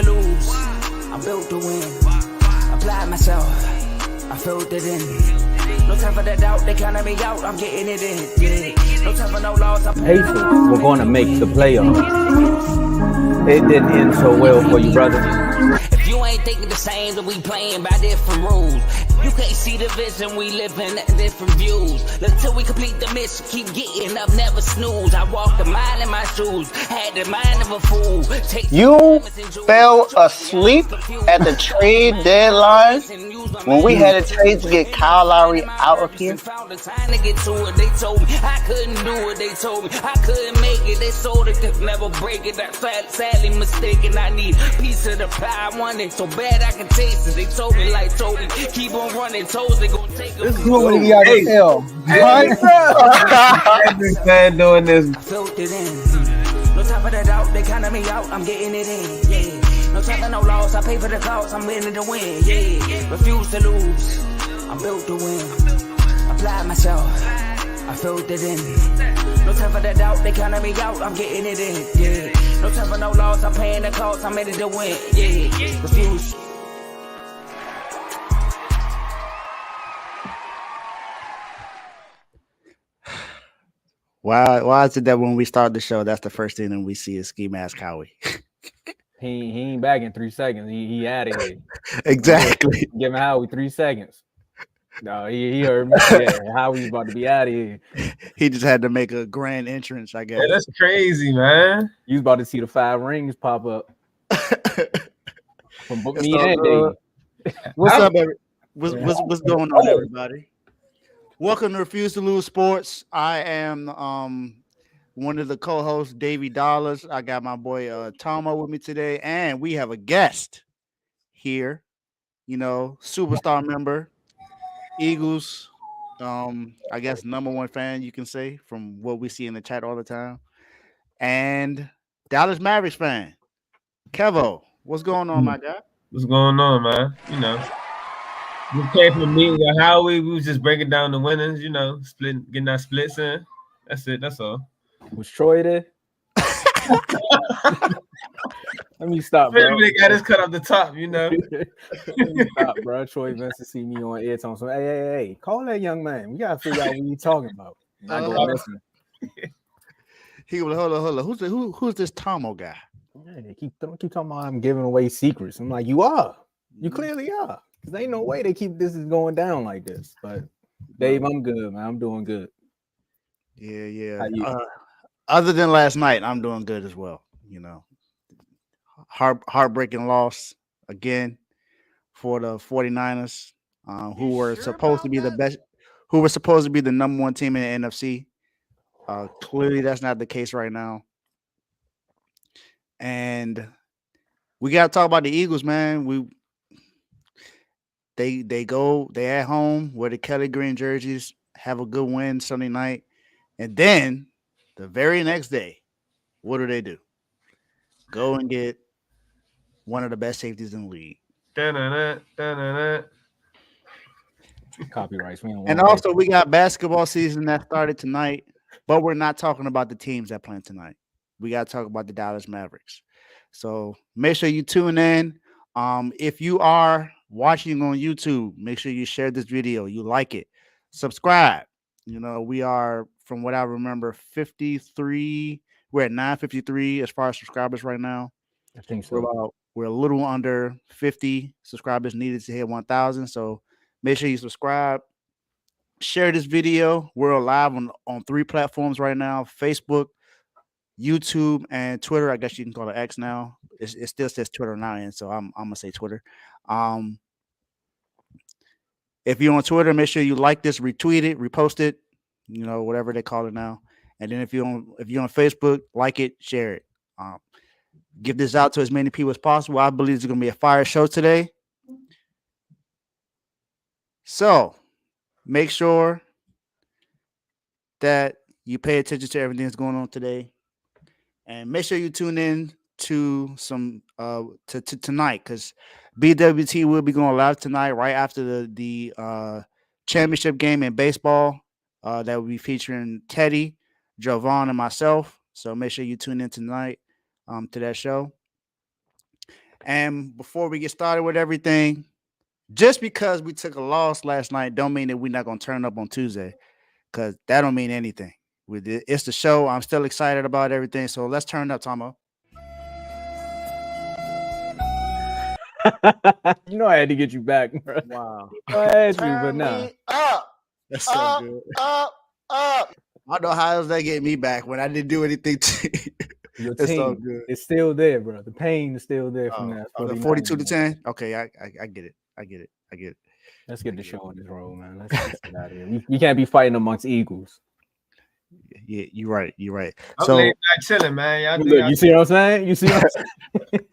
to lose. I'm built to win. Apply myself. I filled it in. No time for the doubt. They counted me out. I'm getting it in. Yeah. No time for no loss. Pacers were going to make the playoffs. It didn't end so well for you, brother. If you ain't thinking the same, then we playing by different rules. You can't see the vision, we live in different views. Until we complete the mission, keep getting up, never snooze. I walked a mile in my shoes, had the mind of a fool. You fell asleep at the trade deadline when we had a trade to get Kyle Lowry out of here. Found the time to get to it. They told me I couldn't do it. They told me I couldn't make it. They sold it, could never break it. That's sadly mistaken. I need a piece of the pie. I want it so bad I can taste it. They told me like Toby, keep on running toes. They gonna take it. This is what we got to tell. Every fan doing this. I filled it in. No time for the doubt. They counted me out. I'm getting it in. Yeah. No time for no loss. I pay for the cost. I'm winning to win. Yeah. Refuse to lose. I'm built to win. Apply myself. I filled it in. No time for the doubt. They counted me out. I'm getting it in. Yeah. No time for no loss. I'm paying the cost. I'm in it to win. Yeah. Refuse. Why is it that when we start the show, that's the first thing that we see is Ski Mask Howie? He ain't back in 3 seconds. He out of here. Exactly. Give him Howie 3 seconds. No, he heard me. Yeah, Howie's about to be out of here. He just had to make a grand entrance, I guess. Yeah, that's crazy, man. You was about to see the 5 rings pop up. From me So, and Dave. What's up, what's going on, everybody? Welcome to Refuse to Lose Sports. I am one of the co-hosts, Davey Dollars. I got my boy Tomo with me today, and we have a guest here. You know, superstar member, Eagles. I guess #1 fan, you can say, from what we see in the chat all the time, and Dallas Mavericks fan, Kevo. What's going on, my guy? What's going on, man? You know, we came from meeting with Howie. We was just breaking down the winnings, you know, getting our splits in. That's it. That's all. Was Troy there? Let me stop, bro. They got his cut off the top, you know. Let me stop, bro. Troy Vince to see me on airtone. So, hey, call that young man. We gotta figure out what you talking about. Not go listen. He was hold on. Who's this Tomo guy? Yeah, they keep talking about I'm giving away secrets. I'm like, you are. You clearly are. There ain't no way they keep this is going down like this. But Dave, I'm good, man. I'm doing good. Yeah. Other than last night, I'm doing good as well. You know, heartbreaking loss again for the 49ers, who were supposed to be the best, who were supposed to be the #1 team in the NFC. Clearly, that's not the case right now. And we got to talk about the Eagles, man. They at home, wear the Kelly Green jerseys, have a good win Sunday night, and then the very next day, what do? Go and get one of the best safeties in the league. Copyrights. And also, we got basketball season that started tonight, but we're not talking about the teams that play tonight. We got to talk about the Dallas Mavericks. So make sure you tune in. If you are watching on YouTube, make sure you share this video. You like it. Subscribe. You know, we are, from what I remember, 53. We're at 953 as far as subscribers right now. I think so. We're a little under 50 subscribers needed to hit 1,000. So make sure you subscribe. Share this video. We're live on 3 platforms right now: Facebook, YouTube, and Twitter. I guess you can call it X now. It still says Twitter now, and so I'm gonna say Twitter. If you're on Twitter, make sure you like this, retweet it, repost it, you know, whatever they call it now. And then if you're on Facebook, like it, share it. Give this out to as many people as possible. I believe it's gonna be a fire show today. So make sure that you pay attention to everything that's going on today. And make sure you tune in to some to tonight, because BWT will be going live tonight right after the championship game in baseball. That will be featuring Teddy, Jovan, and myself. So make sure you tune in tonight to that show. And before we get started with everything, just because we took a loss last night don't mean that we're not going to turn up on Tuesday, because that don't mean anything. It's the show. I'm still excited about everything. So let's turn up, Tomo. You know I had to get you back, bro. Wow. I had to, but Turn nah. me up, That's so up, good. up. I don't know how else they get me back when I didn't do anything to Your It's so team, good. it's still there, bro. The pain is still there from that. the 49 42-10. Okay, I get it. I get it. Let's get the show on this road, man. Let's get out of here. We can't be fighting amongst Eagles. Yeah, you're right. I'm So, laid back chilling, man. Y'all Look, you see what I'm saying? You see what I'm saying?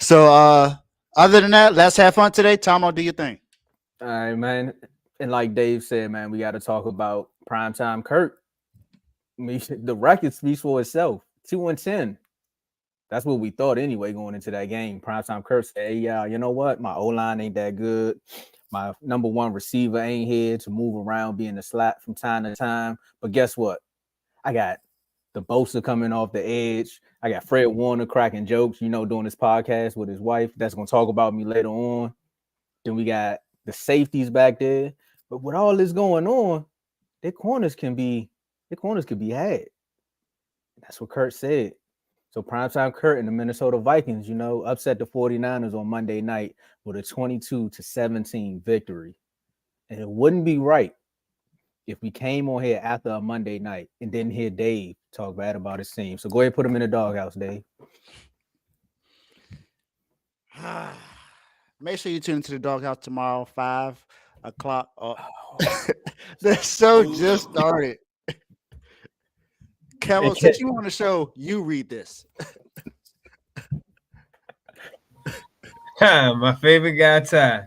so other than that, let's have fun today. Tomo, do your thing. All right, man. And like Dave said, man, we got to talk about primetime Kurt. I mean, the record speaks for itself. 2-10. That's what we thought anyway going into that game. Primetime Kurt said, hey, yeah, you know what? My O-line ain't that good. My number one receiver ain't here to move around, being the slot from time to time. But guess what? I got the Bosa coming off the edge. I got Fred Warner cracking jokes, doing this podcast with his wife. That's going to talk about me later on. Then we got the safeties back there. But with all this going on, their corners could be had. That's what Kurt said. So primetime Kurt and the Minnesota Vikings, upset the 49ers on Monday night with a 22-17 victory. And it wouldn't be right if we came on here after a Monday night and didn't hear Dave talk bad about his team. So go ahead and put him in the doghouse, Dave. Make sure you tune into the doghouse tomorrow, 5 o'clock. The show just started. Kevin, since you on the show, you read this. My favorite guy, Ty.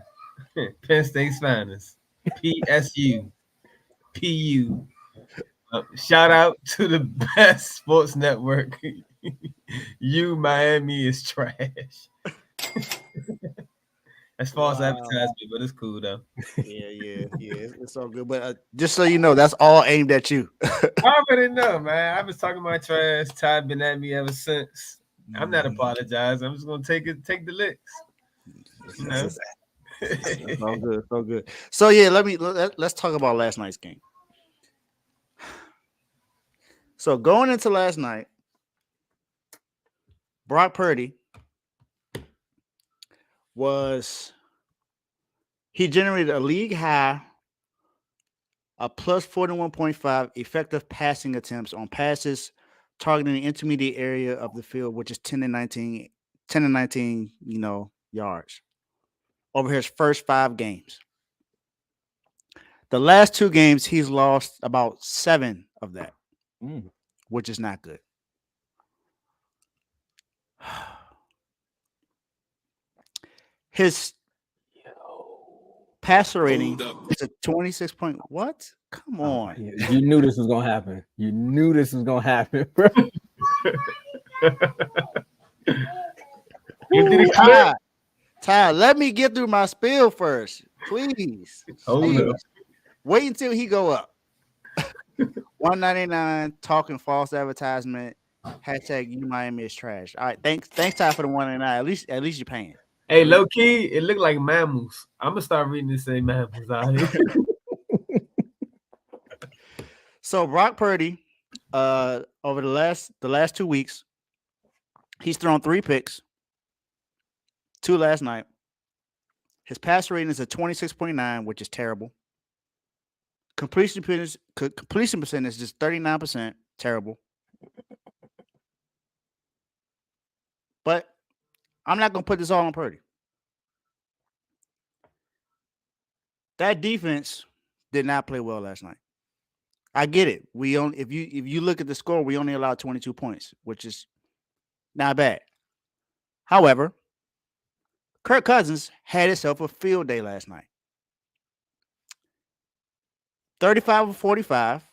Penn State's finest. PSU. PU. Shout out to the best sports network. Miami is trash. As far as advertisement, but it's cool though. Yeah. It's all good. But just so you know, that's all aimed at you. I already know, man. I've been talking my trash. Ty been at me ever since. I'm not apologizing. I'm just gonna take the licks. It's all good. So yeah, let's talk about last night's game. So going into last night, Brock Purdy he generated a league high, a plus 41.5 effective passing attempts on passes targeting the intermediate area of the field, which is 10 and 19, yards over his first 5 games. The last 2 games, he's lost about 7 of that, which is not good. His passer rating is a 26 point. What? Come on. You knew this was going to happen, bro. Ty, let me get through my spiel first, please. Wait until he go up. 199 talking false advertisement. Hashtag Miami is trash. All right, thanks Ty for the 199. At least you're paying. Hey, low key, it looked like mammals. I'm gonna start reading this say mammals out here. So Brock Purdy, over the last 2 weeks, he's thrown 3 picks, 2 last night. His pass rating is a 26.9, which is terrible. Completion percentage is 39%, terrible. But I'm not gonna put this all on Purdy. That defense did not play well last night. I get it. If you look at the score, we only allowed 22 points, which is not bad. However, Kirk Cousins had himself a field day last night. 35 of 45,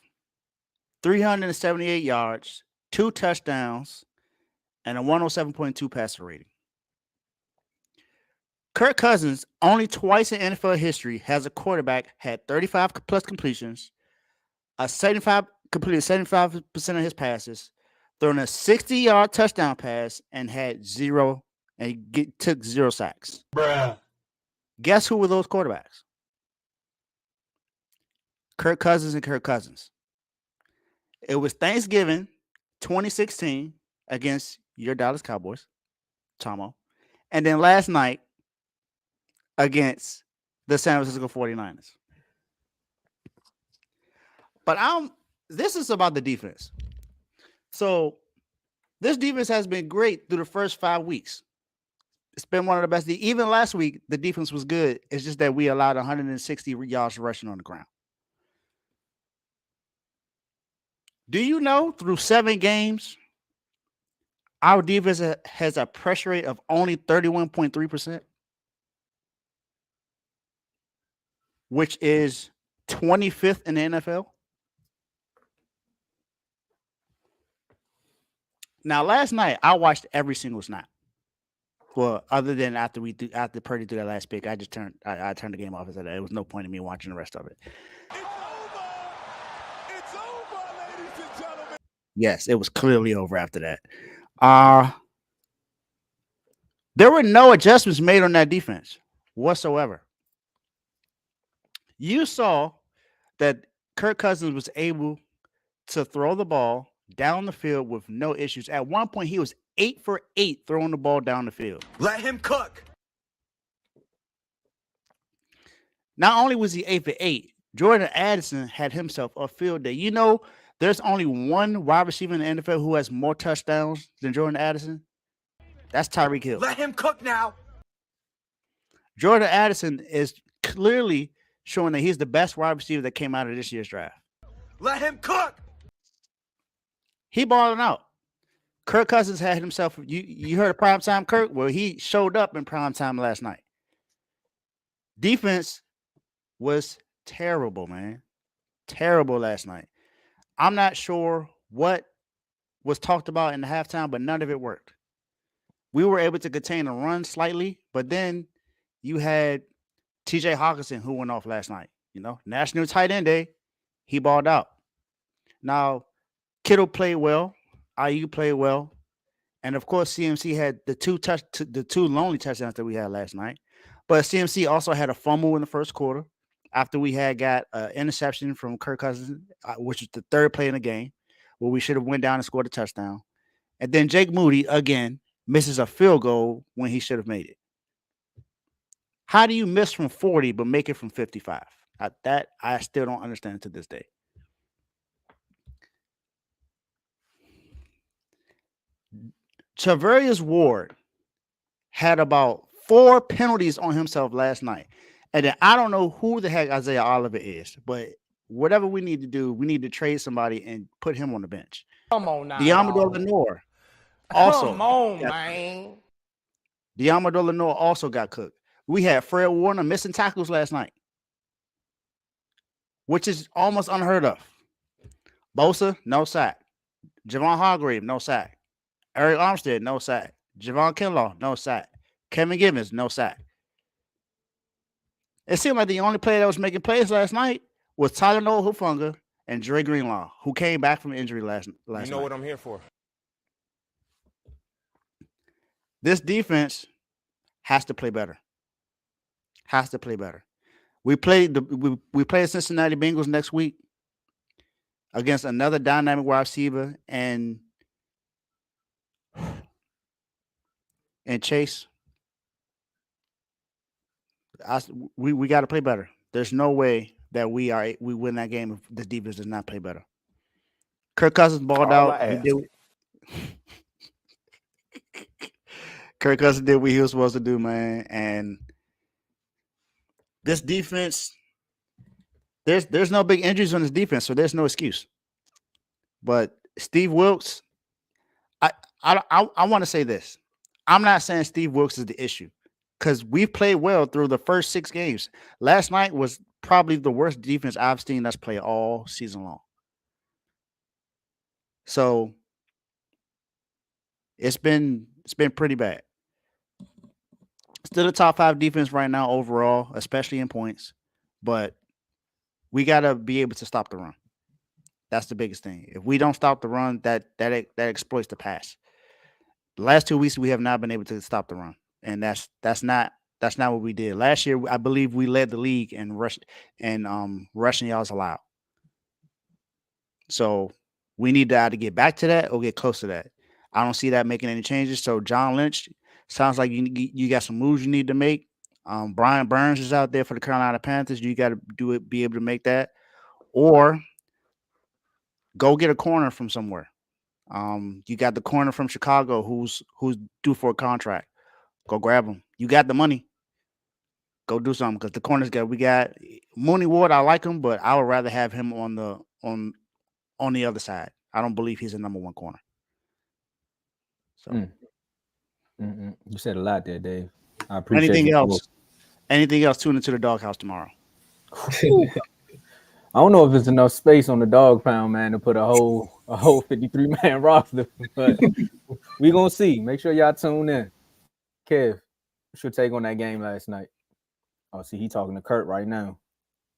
378 yards, 2 touchdowns, and a 107.2 passer rating. Kirk Cousins, only twice in NFL history has a quarterback had 35 plus completions, completed 75% of his passes, thrown a 60-yard touchdown pass, and had 0 and took 0 sacks. Bruh. Guess who were those quarterbacks? Kirk Cousins and Kirk Cousins. It was Thanksgiving 2016 against your Dallas Cowboys, Tomo. And then last night against the San Francisco 49ers. But this is about the defense. So this defense has been great through the first 5 weeks. It's been one of the best. Even last week, the defense was good. It's just that we allowed 160 yards rushing on the ground. Do you know through 7 games, our defense has a pressure rate of only 31.3%, which is 25th in the NFL? Now, last night, I watched every single snap. Well, other than after Purdy threw that last pick, I turned the game off and said there was no point in me watching the rest of it. It's over, ladies and gentlemen. Yes, it was clearly over after that. There were no adjustments made on that defense whatsoever. You saw that Kirk Cousins was able to throw the ball down the field with no issues. At one point, he was 8 for 8 throwing the ball down the field. Let him cook. Not only was he 8 for 8, Jordan Addison had himself a field day. You know, there's only one wide receiver in the NFL who has more touchdowns than Jordan Addison. That's Tyreek Hill. Let him cook now. Jordan Addison is clearly showing that he's the best wide receiver that came out of this year's draft. Let him cook. He balling out. Kirk Cousins had himself. You heard of primetime Kirk? Well, he showed up in primetime last night. Defense was terrible, man. Terrible last night. I'm not sure what was talked about in the halftime, but none of it worked. We were able to contain the run slightly, but then you had TJ Hawkinson who went off last night. You know, National Tight End Day, he balled out. Now, Kittle played well. IU played well. And, of course, CMC had the two lonely touchdowns that we had last night. But CMC also had a fumble in the first quarter after we had got an interception from Kirk Cousins, which was the third play in the game, where we should have went down and scored a touchdown. And then Jake Moody, again, misses a field goal when he should have made it. How do you miss from 40 but make it from 55? That I still don't understand to this day. Charvarius Ward had about 4 penalties on himself last night. And then I don't know who the heck Isaiah Oliver is, but whatever we need to do, we need to trade somebody and put him on the bench. Come on now. Diamador Lenore also. Come on, man. Diamador Lenore also got cooked. We had Fred Warner missing tackles last night, which is almost unheard of. Bosa, no sack. Javon Hargrave, no sack. Eric Armstead, no sack. Javon Kinlaw, no sack. Kevin Gibbons, no sack. It seemed like the only player that was making plays last night was Tyler Noah Hufanga and Dre Greenlaw, who came back from injury last night. You know what I'm here for. This defense has to play better. Has to play better. We play the Cincinnati Bengals next week against another dynamic wide receiver and Chase. We got to play better. There's no way that we win that game if the defense does not play better. Kirk Cousins balled out. Kirk Cousins did what he was supposed to do, man. And this defense, there's no big injuries on this defense, so there's no excuse. But Steve Wilkes, I want to say this. I'm not saying Steve Wilkes is the issue because we've played well through the first 6 games. Last night was probably the worst defense I've seen us play all season long. So it's been pretty bad. Still a top 5 defense right now overall, especially in points. But we got to be able to stop the run. That's the biggest thing. If we don't stop the run, that exploits the pass. The last 2 weeks we have not been able to stop the run, and that's not what we did last year. I believe we led the league in rushing yards allowed. So we need to either get back to that or get close to that. I don't see that making any changes. So John Lynch, sounds like you got some moves you need to make. Brian Burns is out there for the Carolina Panthers. You got to be able to make that, or go get a corner from somewhere. You got the corner from Chicago who's due for a contract. Go grab him. You got the money. Go do something because the corners we got Mooney Ward. I like him, but I would rather have him on the other side. I don't believe he's a number one corner. So, You said a lot there, Dave. I appreciate anything else? Tune into the doghouse tomorrow. I don't know if there's enough space on the dog pound, man, to put a whole 53-man roster, but we gonna see. Make sure y'all tune in. Kev, what's your take on that game last night? Oh, see, he talking to Kurt right now.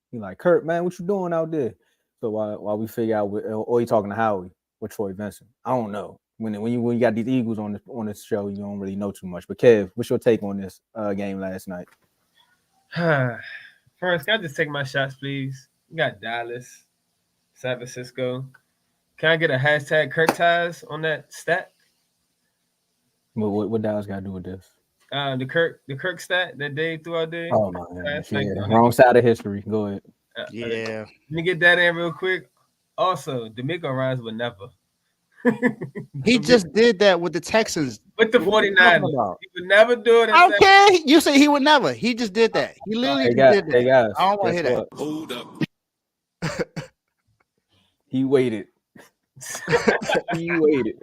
He like, Kurt, man, what you doing out there? So while we figure out, or he talking to Howie with Troy Vincent. I don't know. When you got these Eagles on this show, you don't really know too much. But Kev, what's your take on this game last night? First, can I just take my shots, please? We got Dallas, San Francisco. Can I get a hashtag Kirk ties on that stat? What Dallas got to do with this? The Kirk stat that Dave threw out there. Oh my gosh, wrong side of history. Go ahead. Yeah. Let me get that in real quick. Also, D'Amico Ryans would never. He just did that with the Texans. With the 49ers. He would never do it. Okay. You say he would never. He just did that. He literally did that. Hey guys, I don't want to hear that. Hold up. He waited. He waited.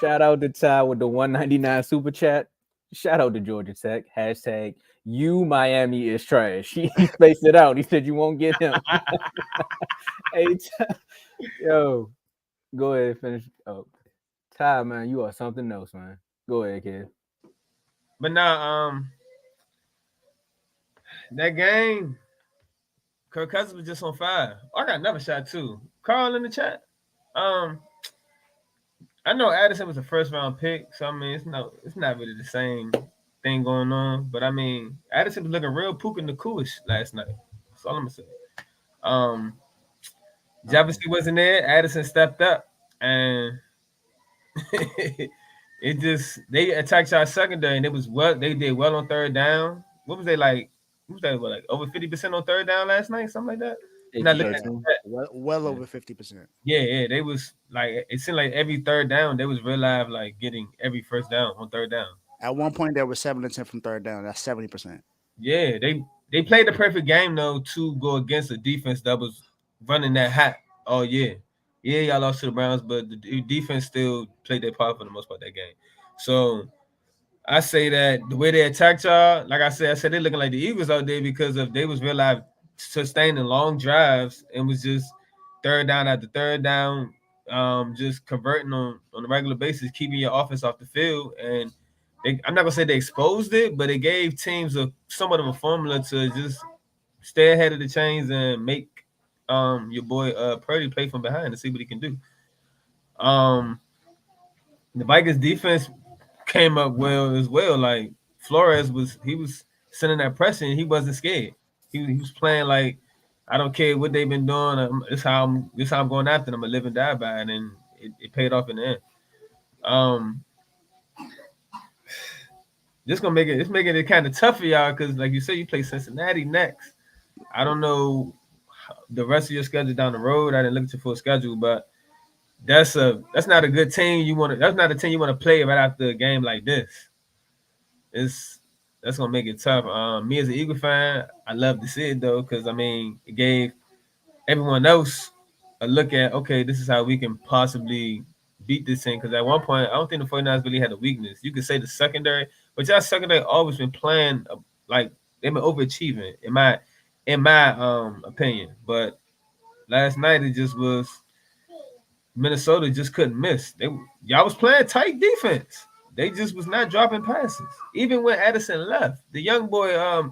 Shout out to Ty with the 199 super chat. Shout out to Georgia Tech. Hashtag you Miami is trash. He spaced it out. He said you won't get him. Hey, yo, go ahead, finish. Oh, Ty, man, you are something else, man. Go ahead, kid. But now, that game, Kirk Cousins was just on fire. I got another shot too. Carl in the chat. I know Addison was a first round pick, so I mean it's not really the same thing going on. But I mean, Addison was looking real Puka Nakuish last night. That's all I'm gonna say. Jefferson wasn't there. Addison stepped up, and they attacked our secondary, and they did well on third down. What was they like? What was that? Like over 50% on third down last night, something like that. Well over 50%. Yeah, they was like it seemed like every third down they was real live, like getting every first down on third down. At one point, there was 7-10 from third down. That's 70%. Yeah, they played the perfect game though to go against a defense that was running that hot all year. Yeah, y'all lost to the Browns, but the defense still played their part for the most part that game. So I say that the way they attacked y'all, like I said they're looking like the Eagles out there because they was real live sustaining long drives and was just third down after third down, just converting on a regular basis, keeping your offense off the field. And I'm not gonna say they exposed it, but it gave teams somewhat of a formula to just stay ahead of the chains and make your boy Purdy play from behind to see what he can do. The Vikings defense came up well as well. Like Flores was sending that pressure and he wasn't scared. He was playing like I don't care what they've been doing. This how I'm going after them. I live and die by it, and it paid off in the end. This gonna make it kind of tough for y'all because, like you said, you play Cincinnati next. I don't know the rest of your schedule down the road. I didn't look at your full schedule, but that's not a good team. That's not a team you want to play right after a game like this. That's gonna make it tough. Me as an Eagle fan, I love to see it though, because I mean it gave everyone else a look at this is how we can possibly beat this thing. Because at one point, I don't think the 49ers really had a weakness. You could say the secondary, but y'all secondary always been playing like they've been overachieving in my opinion. But last night it just was Minnesota just couldn't miss. Y'all was playing tight defense. They just was not dropping passes. Even when Addison left, the young boy, I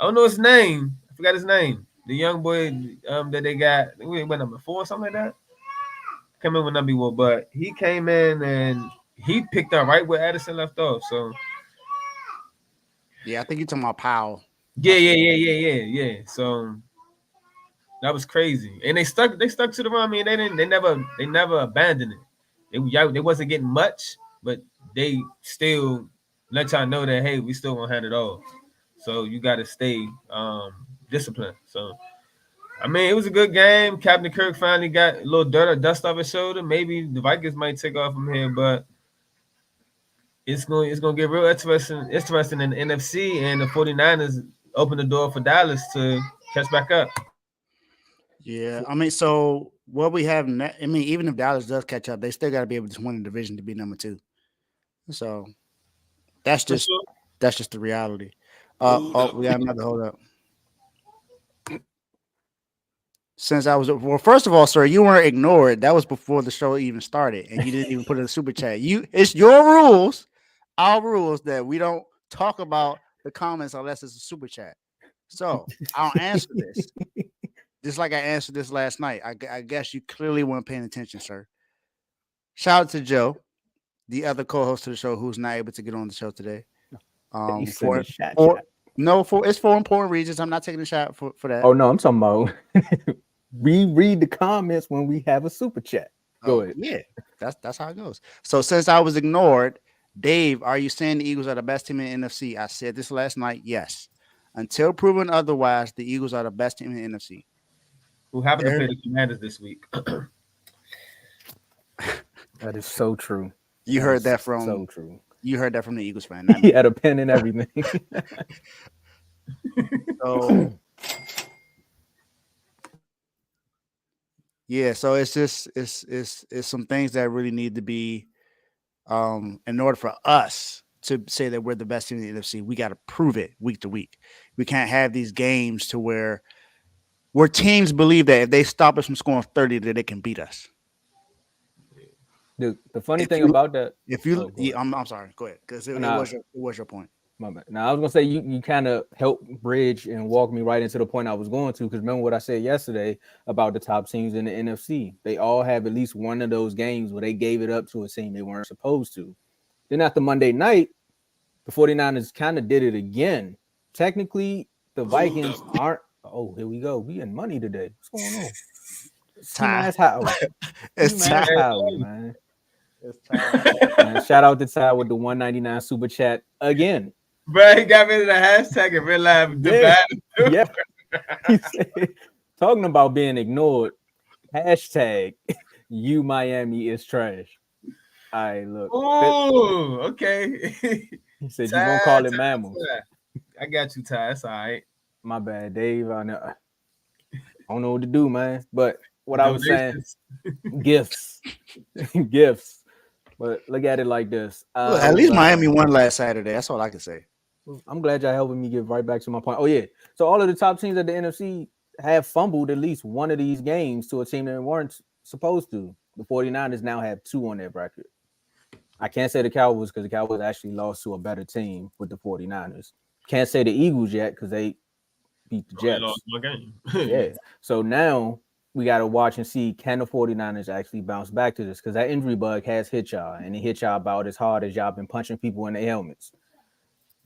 don't know his name. I forgot his name. The young boy that they got, we went number 4 or something like that. Can't remember what number he was, but he came in and he picked up right where Addison left off. So Yeah, I think you're talking about Powell. yeah. So that was crazy, and they stuck to the run. I mean, they never abandoned it. They wasn't getting much, but they still let y'all know that hey, we still gonna hand it off. So you got to stay disciplined. So I mean, it was a good game. Captain Kirk finally got a little dust off his shoulder. Maybe the Vikings might take off from here, but it's gonna get real interesting in the NFC, and the 49ers open the door for Dallas to catch back up. Yeah, I mean, so what we have, I mean, even if Dallas does catch up, they still got to be able to win the division to be number 2. So that's For just sure. the reality. We got another hold up. Since I was first of all, sir, you weren't ignored. That was before the show even started, and you didn't even put in a super chat. It's your rules, our rules, that we don't talk about the comments unless it's a super chat. So I'll answer this. Just like I answered this last night. I guess you clearly weren't paying attention, sir. Shout out to Joe, the other co-host of the show, who's not able to get on the show today. It's For it's for important reasons. I'm not taking a shot for that. Oh no, I'm talking about we read the comments when we have a super chat. Go ahead. Yeah, that's how it goes. So since I was ignored, Dave, are you saying the Eagles are the best team in the NFC? I said this last night. Yes. Until proven otherwise, the Eagles are the best team in the NFC. Who happen to play the Commanders this week? That is so true. You heard that from so true. You heard that from the Eagles fan. He had a pen and everything. So yeah, so it's just it's some things that really need to be in order for us to say that we're the best team in the NFC, we got to prove it week to week. We can't have these games to where teams believe that if they stop us from scoring 30, that they can beat us. Dude, the funny thing about that, I'm sorry, go ahead, because it was your point. My bad. Now I was gonna say you kind of helped bridge and walk me right into the point I was going to, because remember what I said yesterday about the top teams in the NFC. They all have at least one of those games where they gave it up to a team they weren't supposed to. Then after Monday night, the 49ers kind of did it again. Technically, the Vikings aren't. Oh, here we go. We in money today. What's going on? It's Ty, man. It's Ty. Shout out to Ty with the 199 super chat again. Bro, he got rid of the hashtag and realized yeah. He said, talking about being ignored. Hashtag you Miami is trash. All right, look. Oh, okay. He said you won't call it mammals. I got you, Ty. That's all right. My bad, Dave. I don't know what to do, man. But what I was saying, gifts. But look at it like this. At least Miami won last Saturday. That's all I can say. I'm glad y'all helping me get right back to my point. Oh, yeah. So all of the top teams at the NFC have fumbled at least one of these games to a team that weren't supposed to. The 49ers now have 2 on their record. I can't say the Cowboys because the Cowboys actually lost to a better team with the 49ers. Can't say the Eagles yet because they beat the Jets. Lost my game. Yeah. So now we got to watch and see, can the 49ers actually bounce back to this? Because that injury bug has hit y'all, and it hit y'all about as hard as y'all been punching people in their helmets.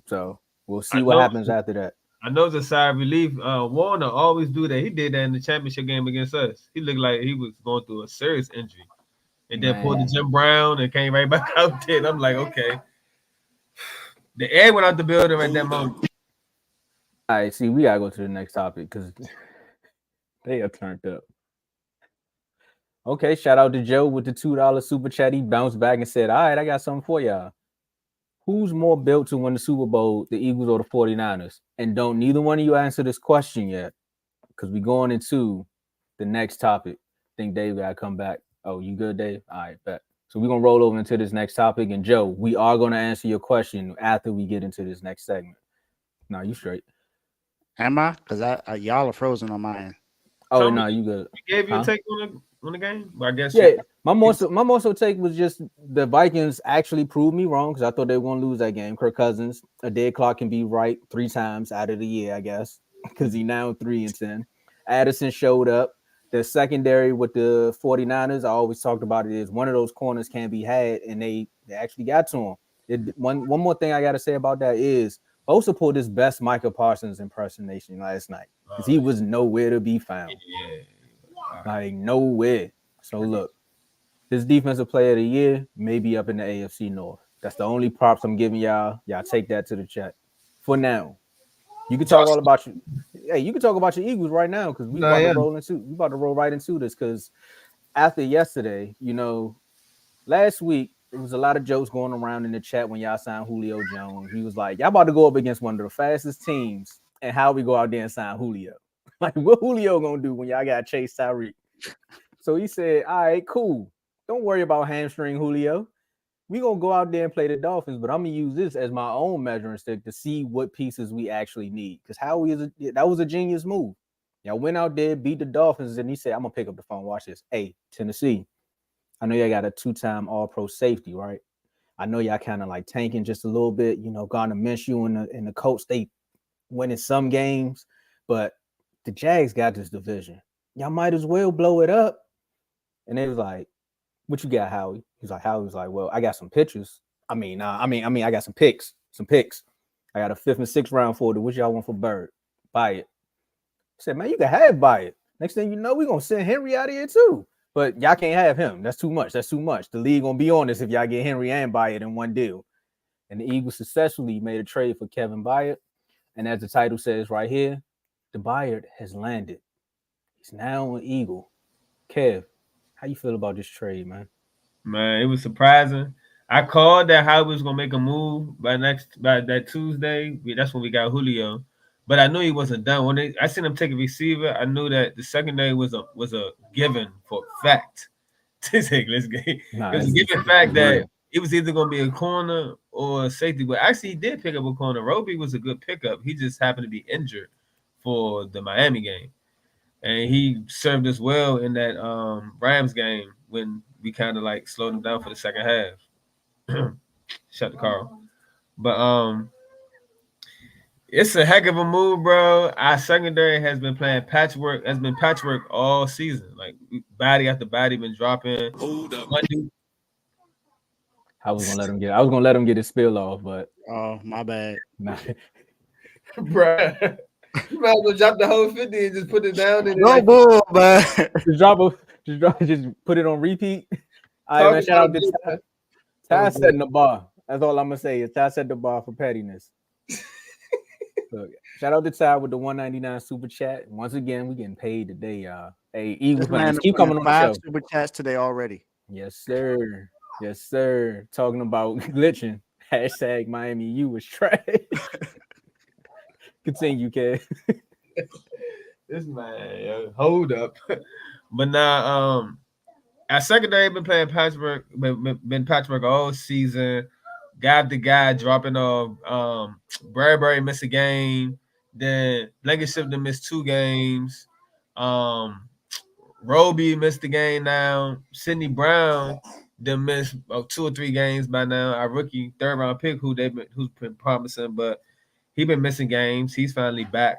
So we'll see what happens after that. I know it's a sigh of relief. Warner always do that. He did that in the championship game against us. He looked like he was going through a serious injury. And then pulled the Jim Brown and came right back out there. And I'm like, okay. The air went out the building at that moment. All right, see, we got to go to the next topic because they are turned up. Okay, shout out to Joe with the $2 super chat. He bounced back and said, all right, I got something for y'all. Who's more built to win the Super Bowl, the Eagles or the 49ers? And don't neither one of you answer this question yet because we're going into the next topic. I think Dave got to come back. Oh, you good, Dave? All right, bet. So we're going to roll over into this next topic. And, Joe, we are going to answer your question after we get into this next segment. No, you straight. Am I? Because y'all are frozen on my end. Oh, no, you good. He gave you a take on the game? Well, I guess. Yeah, my more so take was just the Vikings actually proved me wrong because I thought they were going to lose that game. Kirk Cousins, a dead clock can be right 3 times out of the year, I guess, because he now 3-10. Addison showed up. the secondary with the 49ers, I always talked about it, is one of those corners can be had, and they actually got to him. One more thing I got to say about that is Bosa pulled his best Micah Parsons impersonation last night because he was nowhere to be found. Yeah. Like, nowhere. So, look, this defensive player of the year may be up in the AFC North. That's the only props I'm giving y'all. Y'all take that to the chat for now. You can talk all about you. Hey, you can talk about your Eagles right now because we about to roll right into this. Because after yesterday, last week there was a lot of jokes going around in the chat when y'all signed Julio Jones. He was like, "Y'all about to go up against one of the fastest teams, and how we go out there and sign Julio? Like, what Julio gonna do when y'all got Chase Tyreek?" So he said, "All right, cool. Don't worry about hamstring Julio. We gonna go out there and play the Dolphins, but I'm gonna use this as my own measuring stick to see what pieces we actually need. Because that was a genius move. Y'all went out there, beat the Dolphins, and he said, I'm gonna pick up the phone. Watch this. Hey, Tennessee, I know y'all got a 2-time All-Pro safety, right? I know y'all kind of like tanking just a little bit. Gardner Minshew and the Colts, they winning some games, but the Jags got this division. Y'all might as well blow it up." And they was like, "What you got, Howie?" Howie was like, "Well, I got some pitchers. I got some picks. I got a 5th and 6th round for it. What y'all want for Bird? Buy it." I said, "Man, you can have buy it. Next thing you know, we're gonna send Henry out of here too. But y'all can't have him. That's too much. The league gonna be on this if y'all get Henry and Byatt in one deal." And the Eagles successfully made a trade for Kevin Byatt. And as the title says right here, the Byatt has landed. He's now an Eagle. Kev, how you feel about this trade, man? Man, it was surprising. I called that Howie was gonna make a move by that Tuesday. That's when we got Julio, but I knew he wasn't done. When I seen him take a receiver, I knew that the secondary was a given for fact. Let's get. It was a given fact that it was either gonna be a corner or a safety. But actually, he did pick up a corner. Roby was a good pickup. He just happened to be injured for the Miami game, and he served us well in that Rams game when we kind of like slowed him down for the second half. Shut the car. But it's a heck of a move, bro. Our secondary has been playing patchwork. Has been patchwork all season. Like body after body been dropping. Hold up. I was gonna let him get his spill off, but my bad. Nah. Bro, you might as well drop the whole 50 and just put it down. And No bull, man. just put it on repeat. All right, man, shout out to Ty. Ty setting the bar. That's all I'm gonna say. Is Ty set the bar for pettiness. Look, shout out to Ty with the $1.99 super chat. Once again, we getting paid today, y'all. Hey, Eagles fans, keep coming on the show. 5 super chats today already. Yes, sir. Yes, sir. Talking about glitching. Hashtag Miami U was trash. Continue, Kev. This man, yo, hold up. But now, our secondary been playing patchwork, been patchwork all season. Guy to guy dropping off. Bradbury missed a game. Then Blankenship missed 2 games. Roby missed the game now. Sidney Brown then missed 2 or 3 games by now. Our rookie 3rd round pick who's been promising, but he been missing games. He's finally back.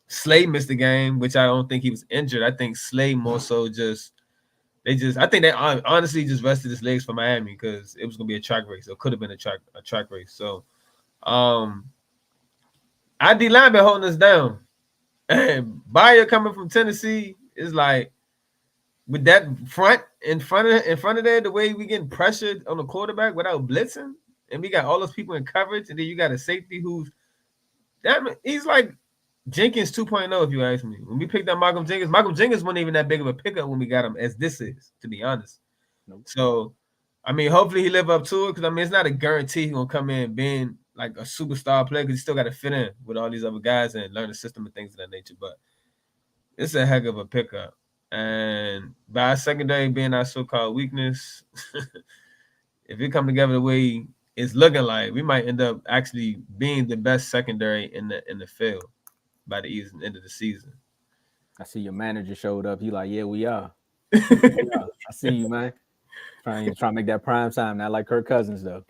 Slay missed the game, which I don't think he was injured. I think Slay more so I think they honestly just rested his legs for Miami because it was gonna be a track race. It could have been a track race. So our D line been holding us down. And Bayer coming from Tennessee is like with that in front of there, the way we getting pressured on the quarterback without blitzing, and we got all those people in coverage, and then you got a safety he's like Jenkins 2.0, if you ask me. When we picked up Malcolm Jenkins wasn't even that big of a pickup when we got him as this is, to be honest. Nope. So, I mean, hopefully he live up to it because, I mean, it's not a guarantee he's going to come in being like a superstar player because he still got to fit in with all these other guys and learn the system and things of that nature. But it's a heck of a pickup. And by our secondary being our so-called weakness, if it come together the way it's looking like, we might end up actually being the best secondary in the field by the end of the season. I see your manager showed up. He like, yeah, we are. I see you, man. Trying to make that prime time, not like Kirk Cousins though.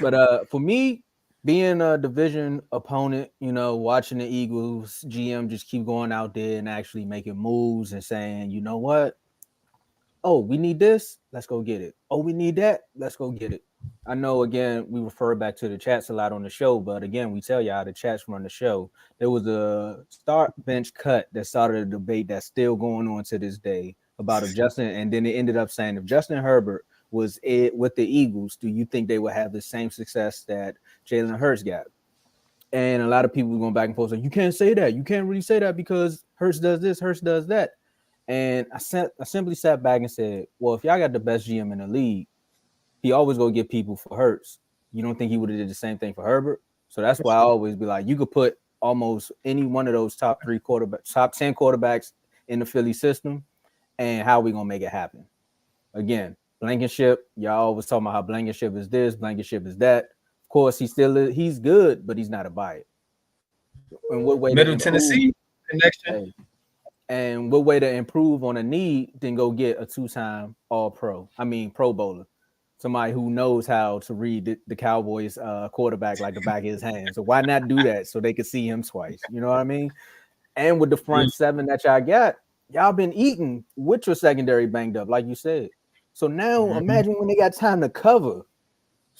But for me, being a division opponent, watching the Eagles GM just keep going out there and actually making moves and saying, you know what? Oh, we need this. Let's go get it. Oh, we need that. Let's go get it. I know, again, we refer back to the chats a lot on the show, but again, we tell y'all the chats from the show. There was a start bench cut that started a debate that's still going on to this day about if Justin, and then it ended up saying if Justin Herbert was it with the Eagles, do you think they would have the same success that Jalen Hurts got? And a lot of people were going back and forth saying, you can't say that. You can't really say that because Hurts does this, Hurts does that. And I simply sat back and said, well, if y'all got the best GM in the league, he always go get people for Hurts. You don't think he would have did the same thing for Herbert? So that's why I always be like, you could put almost any one of those top 10 quarterbacks in the Philly system, and how are we going to make it happen? Again, Blankenship, y'all always talking about how Blankenship is this, Blankenship is that. Of course, he's good, but he's not a buy. In what way? Middle Tennessee connection. And what way to improve on a need than go get a 2-time Pro Bowler, somebody who knows how to read the Cowboys quarterback like the back of his hand. So why not do that so they could see him twice? You know what I mean? And with the front seven that y'all got, y'all been eating with your secondary banged up, like you said. So now imagine when they got time to cover,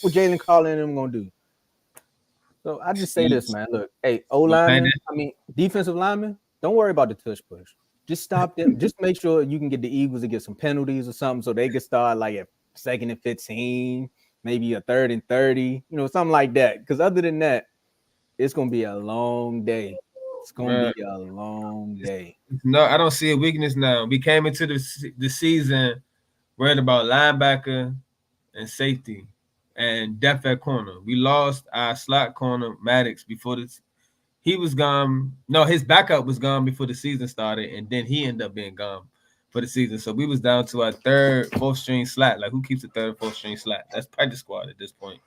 what Jalen Carlin and them gonna do. So I just say this, man. Look, hey, defensive linemen, don't worry about the tush push. Just stop them. Just make sure you can get the Eagles to get some penalties or something so they can start like at 2nd and 15, maybe a 3rd and 30, something like that. Because other than that, it's going to be a long day. It's going to be a long day. No, I don't see a weakness now. We came into the season worried about linebacker and safety and depth at corner. We lost our slot corner, Mavericks, before this. He was gone. No, his backup was gone before the season started, and then he ended up being gone for the season. So we was down to our 3rd, 4th string slot. Like, who keeps the 3rd, 4th string slot? That's practice squad at this point.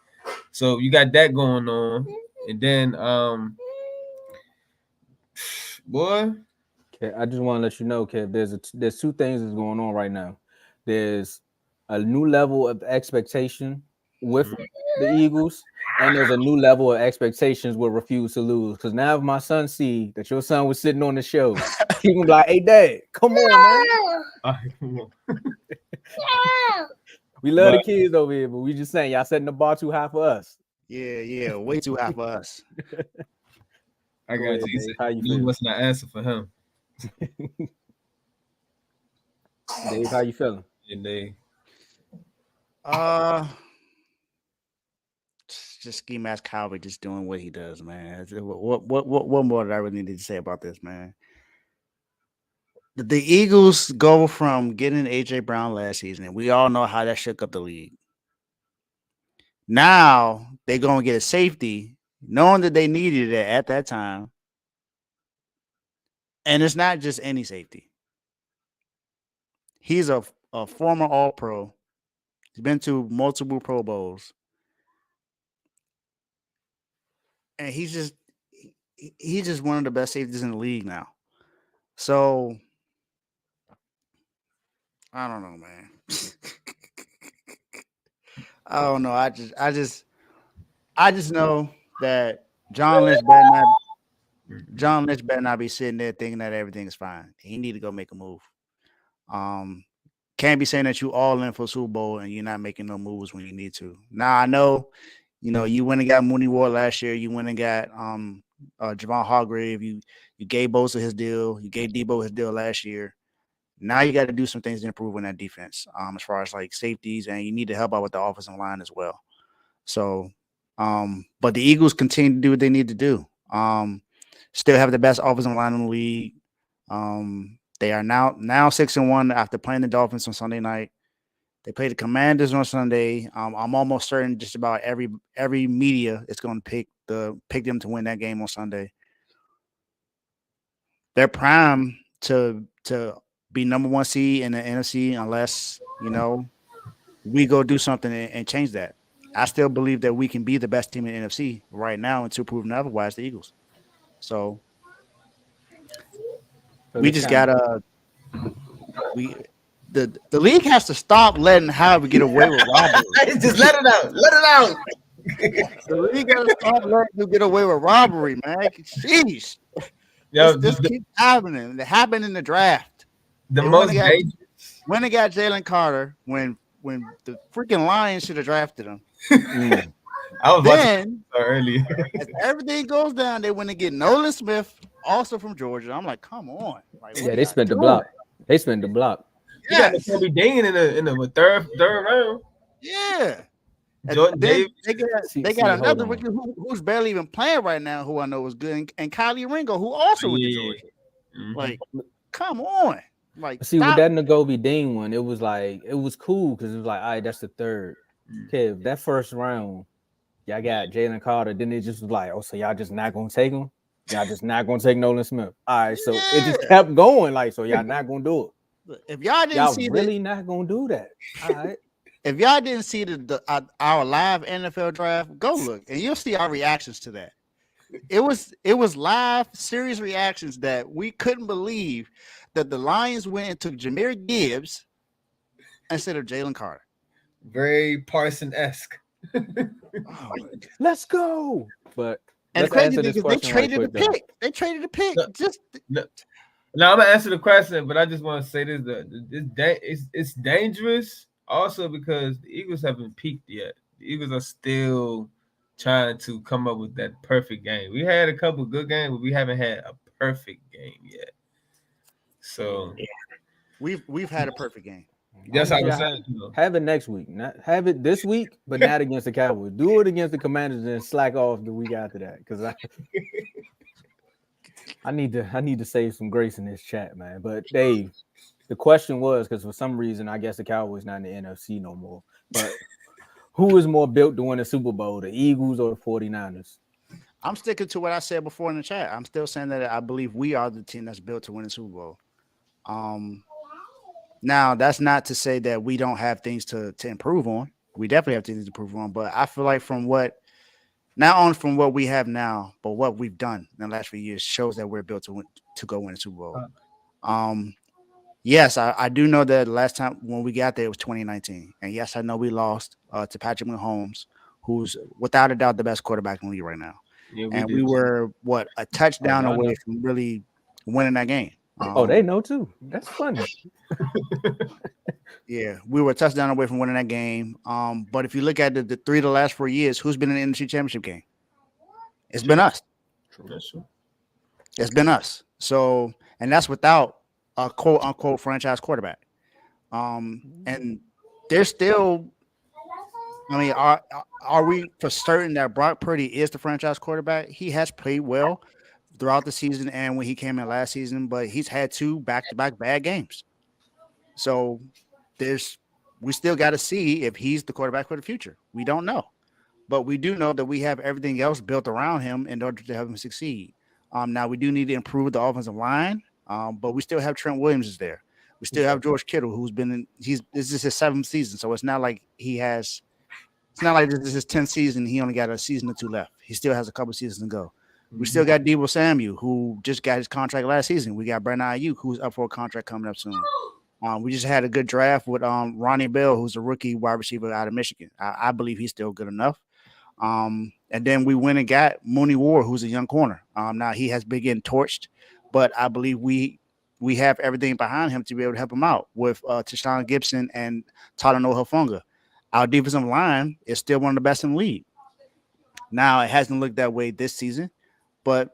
So you got that going on, and then boy. Okay, I just want to let you know, Kev, there's 2 things that's going on right now. There's a new level of expectation with the Eagles, and there's a new level of expectations with Refuse to Lose. Because now if my son see that your son was sitting on the show, he gonna be like, hey, Dad, come on, man. We love the kids over here, but we just saying y'all setting the bar too high for us. Yeah, way too high for us. I got you. How you feel? What's not answer for him? Dave, how you feeling? Yeah, Dave. Just ski mask Cowboy just doing what he does, man. What more did I really need to say about this, man? The Eagles go from getting AJ Brown last season, and we all know how that shook up the league. Now they're going to get a safety, knowing that they needed it at that time. And it's not just any safety. He's a former All-Pro. He's been to multiple Pro Bowls. And he's just one of the best safeties in the league now. So I don't know, man. I don't know. I just know that John Lynch better not be sitting there thinking that everything is fine. He need to go make a move. Can't be saying that you all in for Super Bowl and you're not making no moves when you need to. Now I know, you went and got Mooney Ward last year. You went and got Javon Hargrave. You gave Bosa his deal. You gave Debo his deal last year. Now you got to do some things to improve on that defense, as far as like safeties, and you need to help out with the offensive line as well. So, but the Eagles continue to do what they need to do. Still have the best offensive line in the league. They are now 6-1 after playing the Dolphins on Sunday night. They play the Commanders on Sunday. I'm almost certain just about every media is going to pick them to win that game on Sunday. They're primed to be number 1 seed in the NFC unless, we go do something and change that. I still believe that we can be the best team in the NFC right now until proven otherwise, the Eagles. So we just gotta the league has to stop letting Howard get away with robbery. Just let it out. Let it out. The league gotta stop letting you get away with robbery, man. Jeez. Yo, This keeps happening. It happened in the draft. the They most got dangerous. when they got Jalen Carter when the freaking Lions should have drafted him. I was watching Then earlier. as everything goes down, they went to get Nolan Smith, also from Georgia. I'm like, come on. Like, Yeah, they spent the block. They spent the block. You got Yes. Kobe Dean in the third round. Yeah. And Jordan then Davis. they got another rookie who's barely even playing right now, who I know is good, and Kylie Ringo, who also went to Georgia. Mhm. Like, come on. Like, See, with that Nagobe Dean one, it was cool because it was like, all right, that's the third. Okay, that first round, y'all got Jalen Carter. Then it just was like, oh, so y'all just not gonna take him? Y'all just not gonna take Nolan Smith? All right, so it just kept going. Like, so y'all not gonna do it. If y'all didn't see really not gonna do that. All right. If y'all didn't see our live NFL draft, go look and you'll see our reactions to that. It was live, serious reactions that we couldn't believe that the Lions went and took Jahmyr Gibbs instead of Jalen Carter. Very Parson-esque. Let's go. But and the crazy thing is they traded the pick. They traded the pick. Now I'm gonna answer the question, but I just want to say this: it's dangerous also because the Eagles haven't peaked yet. The Eagles are still trying to come up with that perfect game. We had a couple good games, but we haven't had a perfect game yet. So yeah. We've had a perfect game. That's how I was saying. Have it next week. Not have it this week, but not against the Cowboys. Do it against the Commanders and slack off the week after that. Because I need to save some grace in this chat, man. But Dave, the question was because for some reason I guess the Cowboys not in the NFC no more. But who is more built to win a Super Bowl, the Eagles or the 49ers? I'm sticking to what I said before in the chat. I'm still saying that I believe we are the team that's built to win the Super Bowl. Now that's not to say that we don't have things to improve on. We definitely have things to improve on, but I feel like from what we have now, but what we've done in the last few years shows that we're built to go win the Super Bowl. Yes, I do know that the last time when we got there it was 2019, and yes, I know we lost to Patrick Mahomes, who's without a doubt the best quarterback in the league right now. Yeah, we were a touchdown away from really winning that game. They know too. That's funny. Yeah, we were a touchdown away from winning that game. But if you look at the 3 of the last 4 years, who's been in the NFC Championship game? It's been us. True. It's been us. So, and that's without a quote unquote franchise quarterback. And there's still. I mean, are we for certain that Brock Purdy is the franchise quarterback? He has played well throughout the season and when he came in last season, but he's had 2 back-to-back bad games. So we still got to see if he's the quarterback for the future. We don't know, but we do know that we have everything else built around him in order to have him succeed. Now we do need to improve the offensive line, but we still have Trent Williams is there. We still have George Kittle, who's been this is his 7th season, so it's not like this is his 10th season. He only got a season or 2 left. He still has a couple seasons to go. We still got Deebo Samuel, who just got his contract last season. We got Brandon Ayuk, who's up for a contract coming up soon. We just had a good draft with Ronnie Bell, who's a rookie wide receiver out of Michigan. I believe he's still good enough. And then we went and got Mooney Ward, who's a young corner. Now he has been getting torched, but I believe we have everything behind him to be able to help him out with Tashawn Gibson and Talanoa Hufanga. Our defensive line is still one of the best in the league. Now, it hasn't looked that way this season, but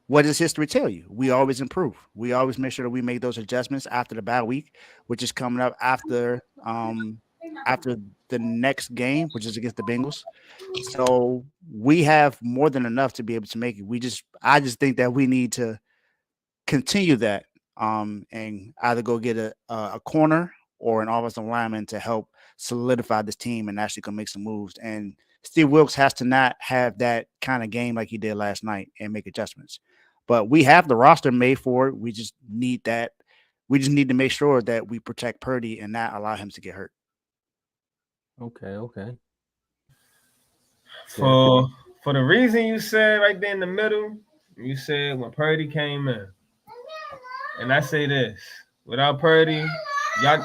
what does history tell you? We always improve. We always make sure that we make those adjustments after the bye week, which is coming up after the next game, which is against the Bengals. So we have more than enough to be able to make it. I just think that we need to continue that and either go get a corner or an offensive lineman to help solidify this team and actually go make some moves. And Steve Wilkes has to not have that kind of game like he did last night and make adjustments. But we have the roster made for it. We just need that. We just need to make sure that we protect Purdy and not allow him to get hurt. Okay. For the reason you said right there in the middle, you said when Purdy came in. And I say this, without Purdy, y'all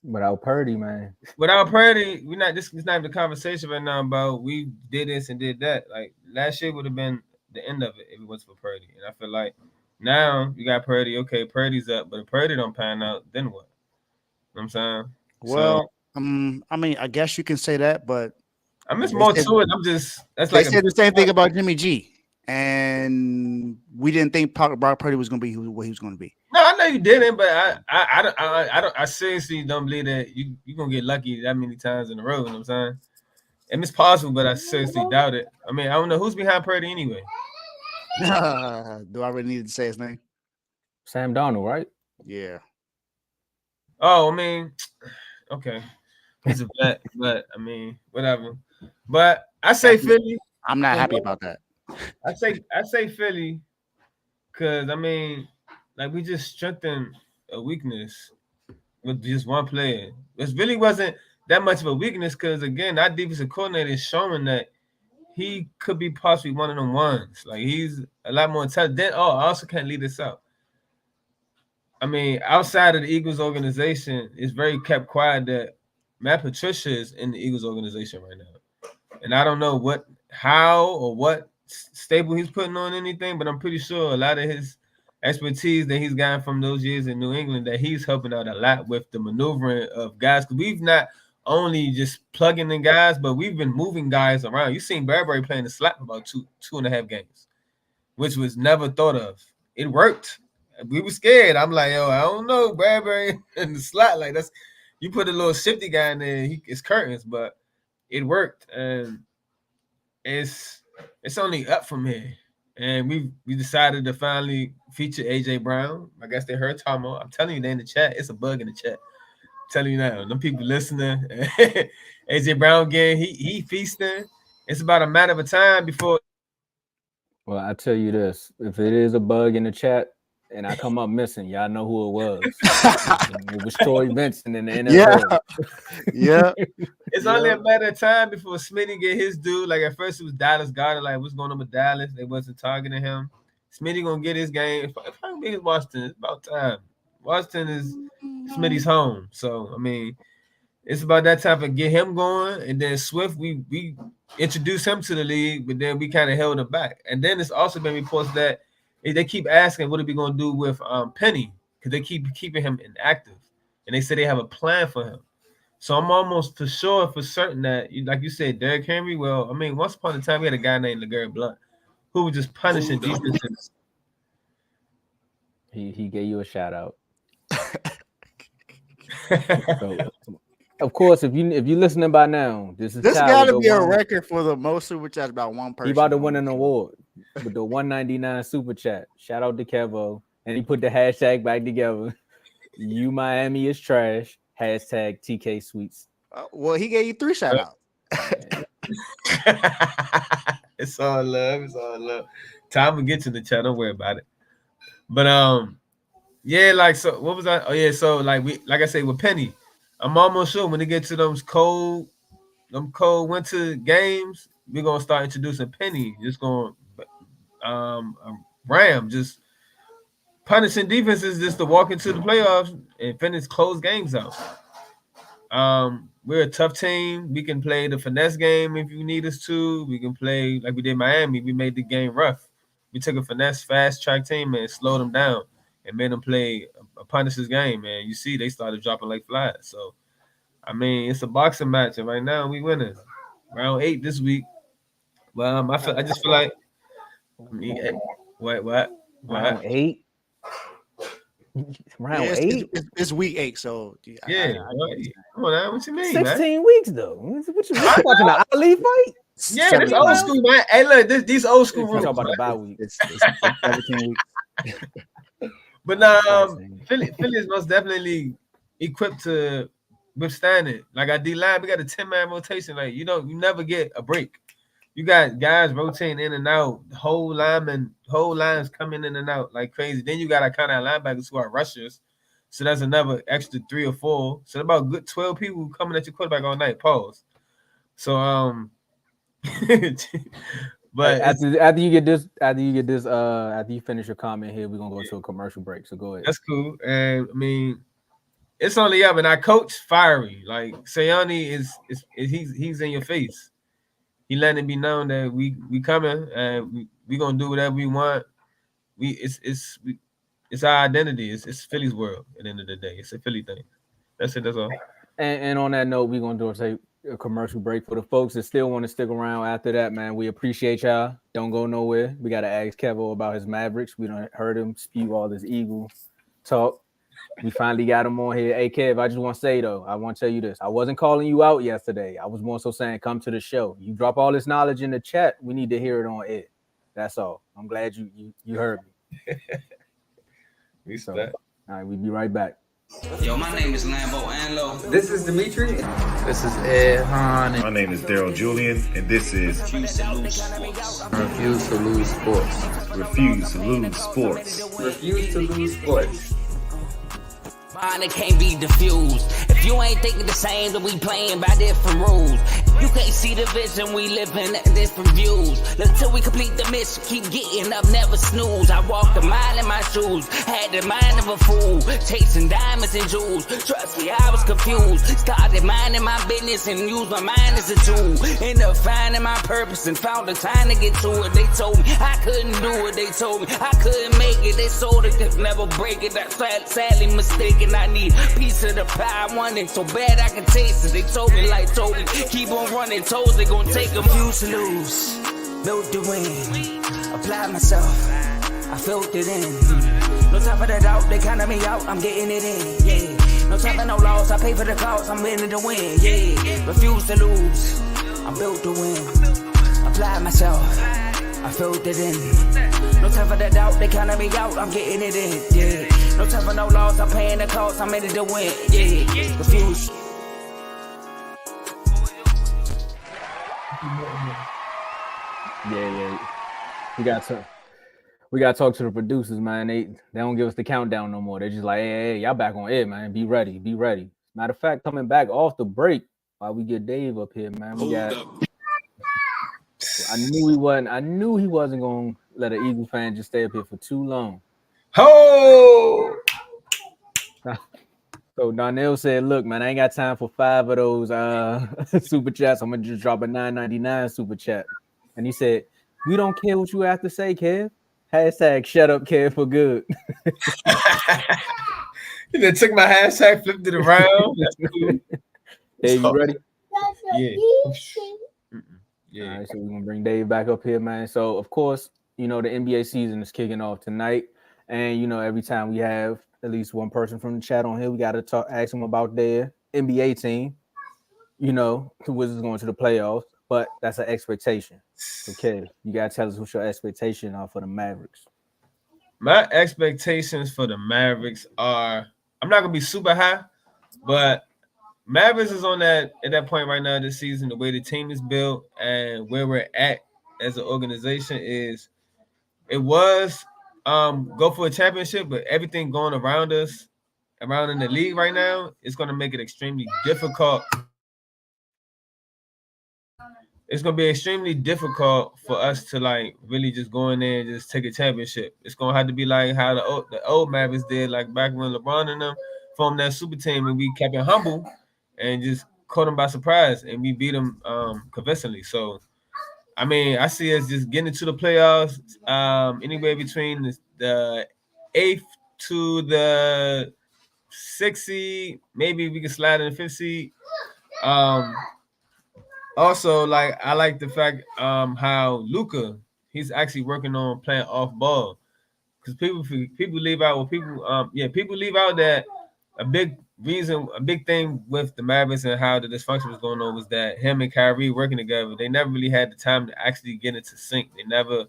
Without Purdy, man. Without Purdy, we're not. This is not even the conversation right now about we did this and did that. Like last year would have been the end of it if it wasn't for Purdy. And I feel like now you got Purdy. Okay, Purdy's up, but if Purdy don't pan out, then what? You know what I'm saying? Well, I mean, I guess you can say that, but I miss more to it. I'm just they said the same thing about Jimmy G, and we didn't think Brock Purdy was going to be what he was going to be. No, I know you didn't, but I seriously don't believe that you're gonna get lucky that many times in a row. You know what I'm saying? And it's possible, but I seriously doubt it. I mean, I don't know who's behind Purdy anyway. Do I really need to say his name? Sam Darnold, right? Yeah. Oh, I mean, okay, he's a vet, but I mean, whatever. But I say Philly. I'm not happy about that. I say Philly, because I mean, like we just strengthened a weakness with just one player. It really wasn't that much of a weakness, because again, our defensive coordinator is showing that he could be possibly one of them ones. Like he's a lot more intelligent. Oh, I also can't lead this out. I mean, outside of the Eagles organization, it's very kept quiet that Matt Patricia is in the Eagles organization right now. And I don't know how or what stable he's putting on anything, but I'm pretty sure a lot of his expertise that he's gotten from those years in New England, that he's helping out a lot with the maneuvering of guys. Because we've not only just plugging in guys, but we've been moving guys around. You've seen Bradbury playing the slot for about two and a half games, which was never thought of. It worked. We were scared. I'm like, yo, I don't know, Bradbury in the slot. Like that's you put a little shifty guy in there, it's curtains, but it worked. And it's only up from here. And we decided to finally feature AJ Brown. I guess they heard Tomo. I'm telling you, they in the chat. It's a bug in the chat. I'm telling you now, them people listening. AJ Brown again, he feasting. It's about a matter of time before. Well, I tell you this: if it is a bug in the chat and I come up missing, y'all know who it was. It was Troy Vincent in the NFL. Yeah. It's only a matter of time before Smitty get his due. Like at first it was Dallas Goddard. Like what's going on with Dallas? They wasn't targeting him. Smitty gonna get his game. If I can be Washington, it's about time. Washington is Smitty's home. So I mean, it's about that time to get him going. And then Swift, we introduced him to the league, but then we kind of held him back. And then it's also been reports that they keep asking what are we gonna do with Penny, because they keep keeping him inactive, and they say they have a plan for him. So I'm almost for sure, for certain that, like you said, Derrick Henry. Well, I mean, once upon a time we had a guy named LeGarrette Blount who was just punishing defenses. He gave you a shout out. So, of course, if you listening by now, this got to be a record for the most super chats about one person. He about to win an award with the 199 super chat. Shout out to Kevo, and he put the hashtag back together. You Miami is trash. Hashtag TK Sweets. Well, he gave you 3 shout outs. It's all love. It's all love. Time to get to the chat. Don't worry about it. But yeah, like so. What was that? Oh yeah, so like I said with Penny, I'm almost sure when they get to them cold winter games, we're gonna start introducing Penny. Just going Ram, just punishing defenses just to walk into the playoffs and finish close games out. We're a tough team. We can play the finesse game if you need us to. We can play like we did Miami. We made the game rough. We took a finesse fast track team and slowed them down and made them play a punisher's game. And you see, they started dropping like flies. So, I mean, it's a boxing match, and right now we winning round 8 this week. Well, I just feel like what? Round 8. Round 8. It's week 8, so yeah. Come on, now, what you mean, 16 man? weeks though. What you watching the Ali fight? Yeah, this old school, man. Hey, look, these old school rules. Talk about the bye week. It's 17 weeks. But Philly is most definitely equipped to withstand it. Like our D-line, we got a 10-man rotation. Like you never get a break. You got guys rotating in and out. Whole lines coming in and out like crazy. Then you got our kind of linebackers who are rushers. So that's another extra 3 or 4. So about good 12 people coming at your quarterback all night. Pause. So but after you finish your comment here, we're gonna go to a commercial break. So go ahead. That's cool. And I mean, it's only up, and our coach fiery. Like Sayani is he's in your face. He letting it be known that we coming and we gonna do whatever we want. It's our identity. It's Philly's world. At the end of the day, it's a Philly thing. That's it. That's all. And on that note, we're gonna do a commercial break for the folks that still want to stick around after that, man. We appreciate y'all. Don't go nowhere. We gotta ask Kevo about his Mavericks. We don't heard him spew all this Eagle talk. We finally got him on here. Hey Kev, I just want to say though, I want to tell you this. I wasn't calling you out yesterday. I was more so saying come to the show. You drop all this knowledge in the chat. We need to hear it on air. That's all. I'm glad you heard me. All right, we'll be right back. Yo, my name is Lambo Anlo. This is Dimitri. This is Ed Hahn. My name is Daryl Julian, and this is Refuse to lose sports. Refuse to lose sports. Refuse to Lose Sports. Refuse to lose sports. Mine, it can't be diffused. If you ain't thinking the same, then we playing by different rules. You can't see the vision, we living at different views. Until we complete the mission, keep getting up, never snooze. I walked a mile in my shoes, had the mind of a fool, chasing diamonds and jewels. Trust me, I was confused. Started minding my business and used my mind as a tool. Ended up finding my purpose and found the time to get to it. They told me I couldn't do it. They told me I couldn't make it. They sold it, could never break it. That's sadly mistaken. I need a piece of the pie. I want it so bad I can taste it. They told me like told me, keep on running toes, they gon' take them. Refuse to lose, built to win. Apply myself, I felt it in. No time for the doubt, they counted me out, I'm getting it in. Yeah, no time for no loss, I pay for the cost, I'm winning to win. Yeah, refuse to lose, I'm built to win. Apply myself, I felt it in. No time for the doubt, they counted me out, I'm getting it in. Yeah, no time for no loss, I'm paying the cost, I'm in it to win. Yeah, refuse. Yeah. We gotta talk to the producers, man. They don't give us the countdown no more. They're just like, hey, y'all back on air, man. Be ready. Matter of fact, coming back off the break while we get Dave up here, man. I knew he wasn't gonna let an Eagles fan just stay up here for too long. Oh! So Darnell said, look, man, I ain't got time for 5 of those super chats. I'm gonna just drop a $9.99 super chat. And he said, we don't care what you have to say, Kev. Hashtag shut up, Kev, for good. You done took my hashtag, flipped it around. That's cool. Hey, you ready? Yeah. All right, so we're gonna bring Dave back up here, man. So of course, the NBA season is kicking off tonight. And every time we have at least one person from the chat on here, we gotta ask them about their NBA team. The Wizards going to the playoffs, but that's an expectation. Okay, you gotta tell us what your expectations are for the Mavericks. My expectations for the Mavericks are, I'm not gonna be super high, but Mavericks is at that point right now this season. The way the team is built and where we're at as an organization it was go for a championship, but everything going around us, around in the league right now, it's going to make it extremely difficult. It's going to be extremely difficult for us to really just go in there and just take a championship. It's going to have to be like how the old Mavericks did, like back when LeBron and them formed that super team and we kept it humble and just caught them by surprise and we beat them convincingly. So, I mean, I see us just getting to the playoffs anywhere between the 8th to the 6th seed. Maybe we can slide in the 5th seed. Also, I like the fact how Luka, he's actually working on playing off ball. Because people leave out people leave out that a big thing with the Mavericks and how the dysfunction was going on was that him and Kyrie working together, they never really had the time to actually get into sync. They never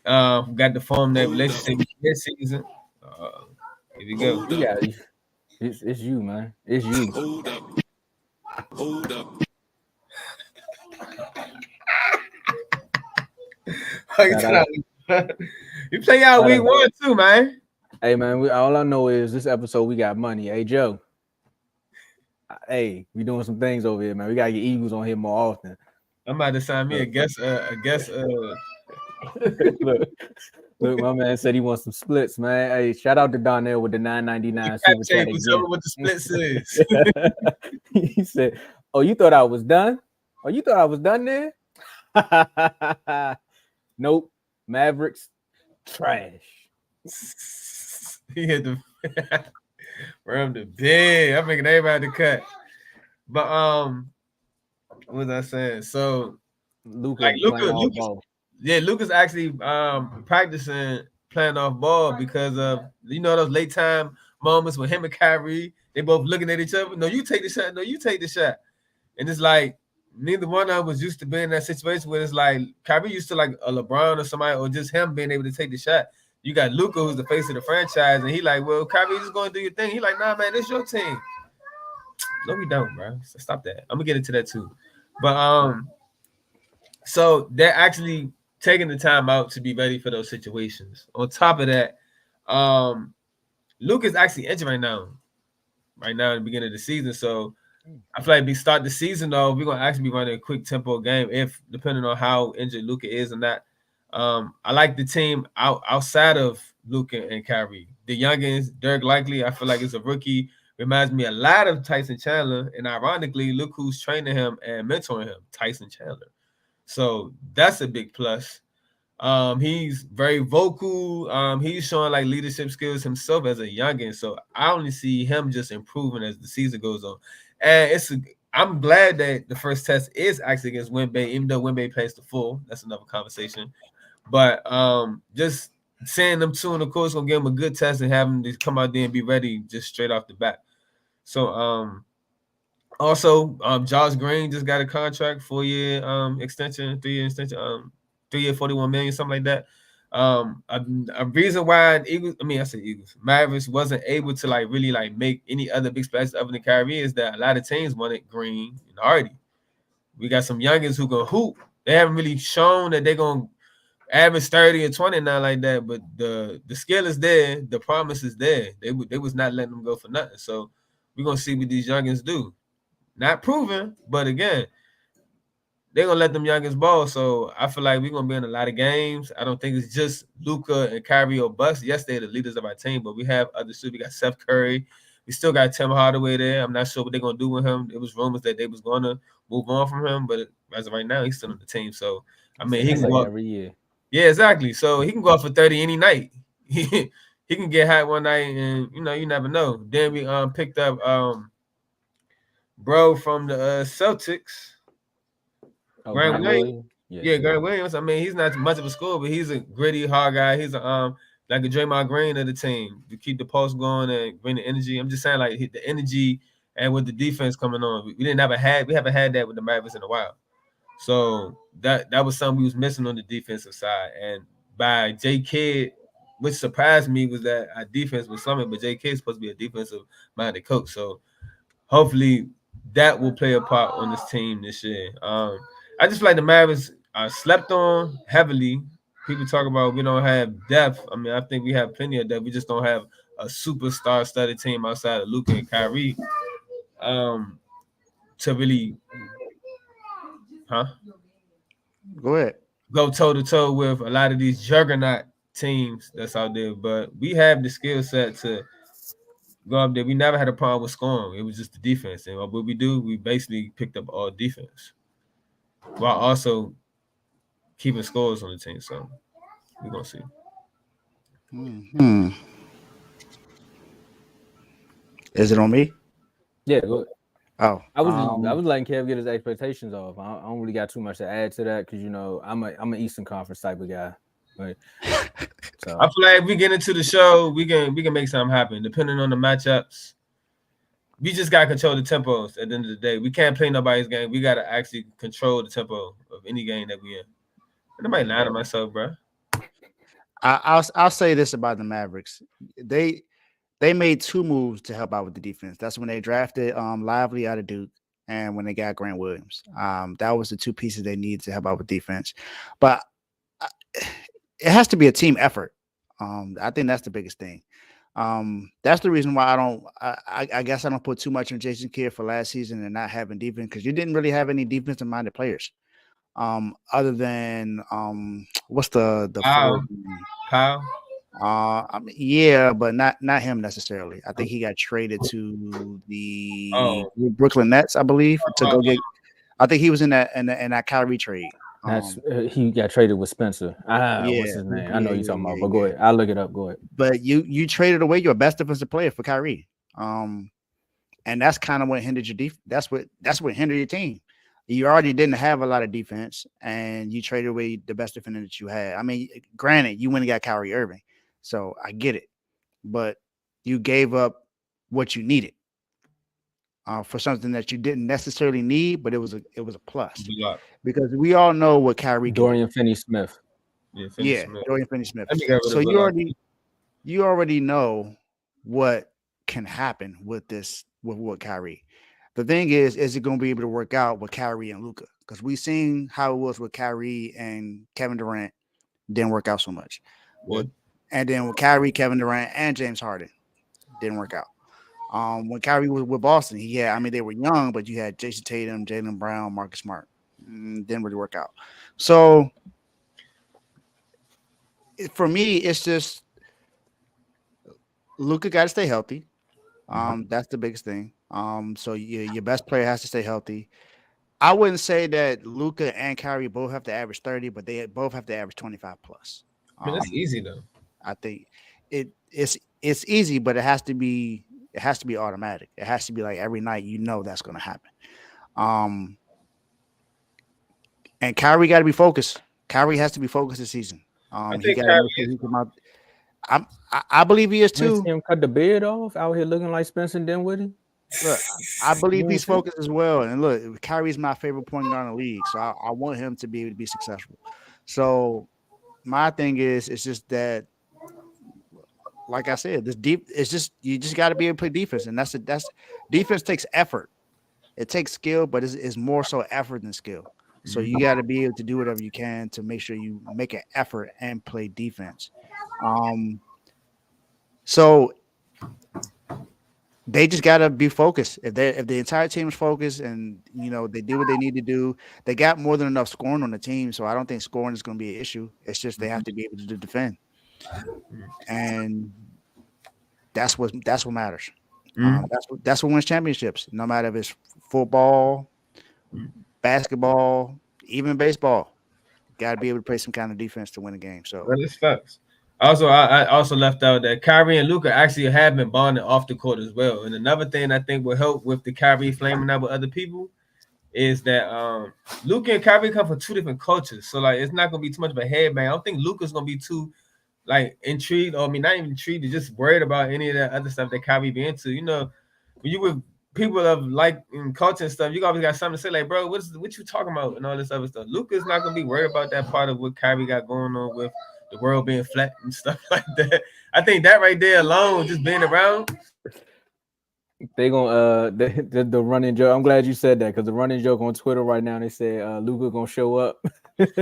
got to form that relationship this season. Here we go. Yeah, it's you, man. It's you. Hold up. You play out week 1 too, man. Hey, man, all I know is this episode we got money. Hey, Joe. Hey, we doing some things over here, man. We got to get Eagles on here more often. I'm about to sign me a guest Look, my man said he wants some splits, man. Hey, shout out to Donnell with the $9.99 super chat Tell me again. what the splits is. He said, "Oh, you thought I was done? Oh, you thought I was done there?" Nope. Mavericks trash. He hit the from the big. I'm making everybody cut. But what was I saying? So Luka, Luka's actually practicing playing off ball because of those late time moments with him and Kyrie. They both looking at each other. No, you take the shot. No, you take the shot. And it's like neither one of them was used to being in that situation where it's like Kyrie used to like a LeBron or somebody, or just him being able to take the shot. You got Luka, who's the face of the franchise, and he like, well, Kyrie just going to do your thing. He like, nah, man, this your team. No, we don't, bro. So stop that. I'm gonna get into that too. But so they're actually taking the time out to be ready for those situations. On top of that, Luka's actually injured right now in the beginning of the season. So I feel like we start the season though, we're gonna actually be running a quick tempo game if depending on how injured Luka is or not. I like the team outside of Luka and Kyrie. The youngins, Dirk Likely, I feel like it's a rookie. Reminds me a lot of Tyson Chandler, and ironically, look who's training him and mentoring him, Tyson Chandler. So that's a big plus. He's very vocal. He's showing like leadership skills himself as a youngin. So I only see him just improving as the season goes on. And I'm glad that the first test is actually against Wemby, even though Wemby plays the full. That's another conversation. But just seeing them two in the course gonna give them a good test and have them to come out there and be ready just straight off the bat. So also Josh Green just got a contract, 4-year extension, 3-year extension, 3-year, $41 million, something like that. A reason why Mavericks wasn't able to like really like make any other big splashes other than Kyrie is that a lot of teams wanted Green and Hardy. We got some youngins who can hoop. They haven't really shown that they're gonna average 30 or 20 now like that, but the skill is there, the promise is there. They was not letting them go for nothing. So we're gonna see what these youngins do. Not proven, but again, they're gonna let them youngins ball. So I feel like we're gonna be in a lot of games. I don't think it's just Luka and Kyrie or bust. Yes, they're the leaders of our team, but we have other suits. We got Seth Curry. We still got Tim Hardaway there. I'm not sure what they're gonna do with him. It was rumors that they was gonna move on from him, but as of right now, he's still on the team. So I mean, he can go every year. Yeah, exactly. So he can go out for 30 any night. He can get hot one night, and you never know. Then we picked up bro from the Celtics. Grant Williams. Grant Williams. I mean, he's not much of a scorer, but he's a gritty, hard guy. He's a like a Draymond Green of the team to keep the pulse going and bring the energy. I'm just saying, like the energy and with the defense coming on, we haven't had that with the Mavericks in a while. So that was something we was missing on the defensive side. And by J. Kidd, which surprised me, was that our defense was slumping, but J. Kidd is supposed to be a defensive-minded coach. So hopefully that will play a part on this team this year. I just feel like the Mavericks are slept on heavily. People talk about we don't have depth. I mean, I think we have plenty of depth. We just don't have a superstar-studded team outside of Luka and Kyrie to really Go ahead. Go toe-to-toe with a lot of these juggernaut teams that's out there. But we have the skill set to go up there. We never had a problem with scoring. It was just the defense. And what we do, we basically picked up all defense while also keeping scores on the team. So we're going to see. Is it on me? Yeah, go ahead. Oh, I was letting Kev get his expectations off. I don't really got too much to add to that because I'm an Eastern Conference type of guy. Right? So I feel like if we get into the show, we can make something happen depending on the matchups. We just gotta control the tempos at the end of the day. We can't play nobody's game. We gotta actually control the tempo of any game that we in. And I might lie to myself, bro. I'll say this about the Mavericks. They made two moves to help out with the defense. That's when they drafted Lively out of Duke and when they got Grant Williams. That was the two pieces they needed to help out with defense. But it has to be a team effort. I think that's the biggest thing. That's the reason why I guess I don't put too much on Jason Kidd for last season and not having defense because you didn't really have any defensive-minded players. Other than what's the Kyle. forward name? Kyle. I mean, yeah, but not him necessarily. I think he got traded to the Brooklyn Nets, I believe, to go get. I think he was in that Kyrie trade. That's he got traded with Spencer. What's his name? I know you're talking about, but go ahead. I'll look it up. Go ahead. But you traded away your best defensive player for Kyrie, and that's kind of what hindered your That's what hindered your team. You already didn't have a lot of defense, and you traded away the best defender that you had. I mean, granted, you went and got Kyrie Irving, so I get it, but you gave up what you needed for something that you didn't necessarily need, but it was a plus because we all know what Kyrie Dorian Finney-Smith. Dorian Finney-Smith. So you already know what can happen with what Kyrie. The thing is it going to be able to work out with Kyrie and Luka? Because we've seen how it was with Kyrie and Kevin Durant, didn't work out so much. And then with Kyrie, Kevin Durant, and James Harden, didn't work out. When Kyrie was with Boston, they were young, but you had Jason Tatum, Jaylen Brown, Marcus Smart. Didn't really work out. So for me, it's just Luka got to stay healthy. That's the biggest thing. So your best player has to stay healthy. I wouldn't say that Luka and Kyrie both have to average 30, but they both have to average 25 plus. That's easy though. I think it's easy, but it has to be automatic. It has to be like every night that's going to happen. And Kyrie got to be focused. Kyrie has to be focused this season. I believe he is too. See him cut the beard off out here looking like Spencer Dinwiddie. Look, I believe he's focused as well. And look, Kyrie's my favorite point guard in the league, so I want him to be able to be successful. So my thing is, it's just that, like I said, you just got to be able to play defense, and that's defense takes effort. It takes skill, but it's more so effort than skill. So you got to be able to do whatever you can to make sure you make an effort and play defense. So they just got to be focused. If the entire team is focused and they do what they need to do, they got more than enough scoring on the team. So I don't think scoring is going to be an issue. It's just they have to be able to defend, and that's what matters. That's what wins championships. No matter if it's football, basketball, even baseball, got to be able to play some kind of defense to win a game. So that's facts. Also, I also left out that Kyrie and Luka actually have been bonding off the court as well. And another thing I think will help with the Kyrie flaming out with other people is that Luka and Kyrie come from two different cultures. So like it's not gonna be too much of a headbang. I don't think Luka's gonna be too like intrigued, or not even intrigued, just worried about any of that other stuff that Kyrie be into. When you with people of like in culture and stuff, you always got something to say, like, bro, what you talking about and all this other stuff. Luka's not gonna be worried about that part of what Kyrie got going on with the world being flat and stuff like that. I think that right there alone, just being around. They gonna the running joke. I'm glad you said that, because the running joke on Twitter right now, they say Luka gonna show up with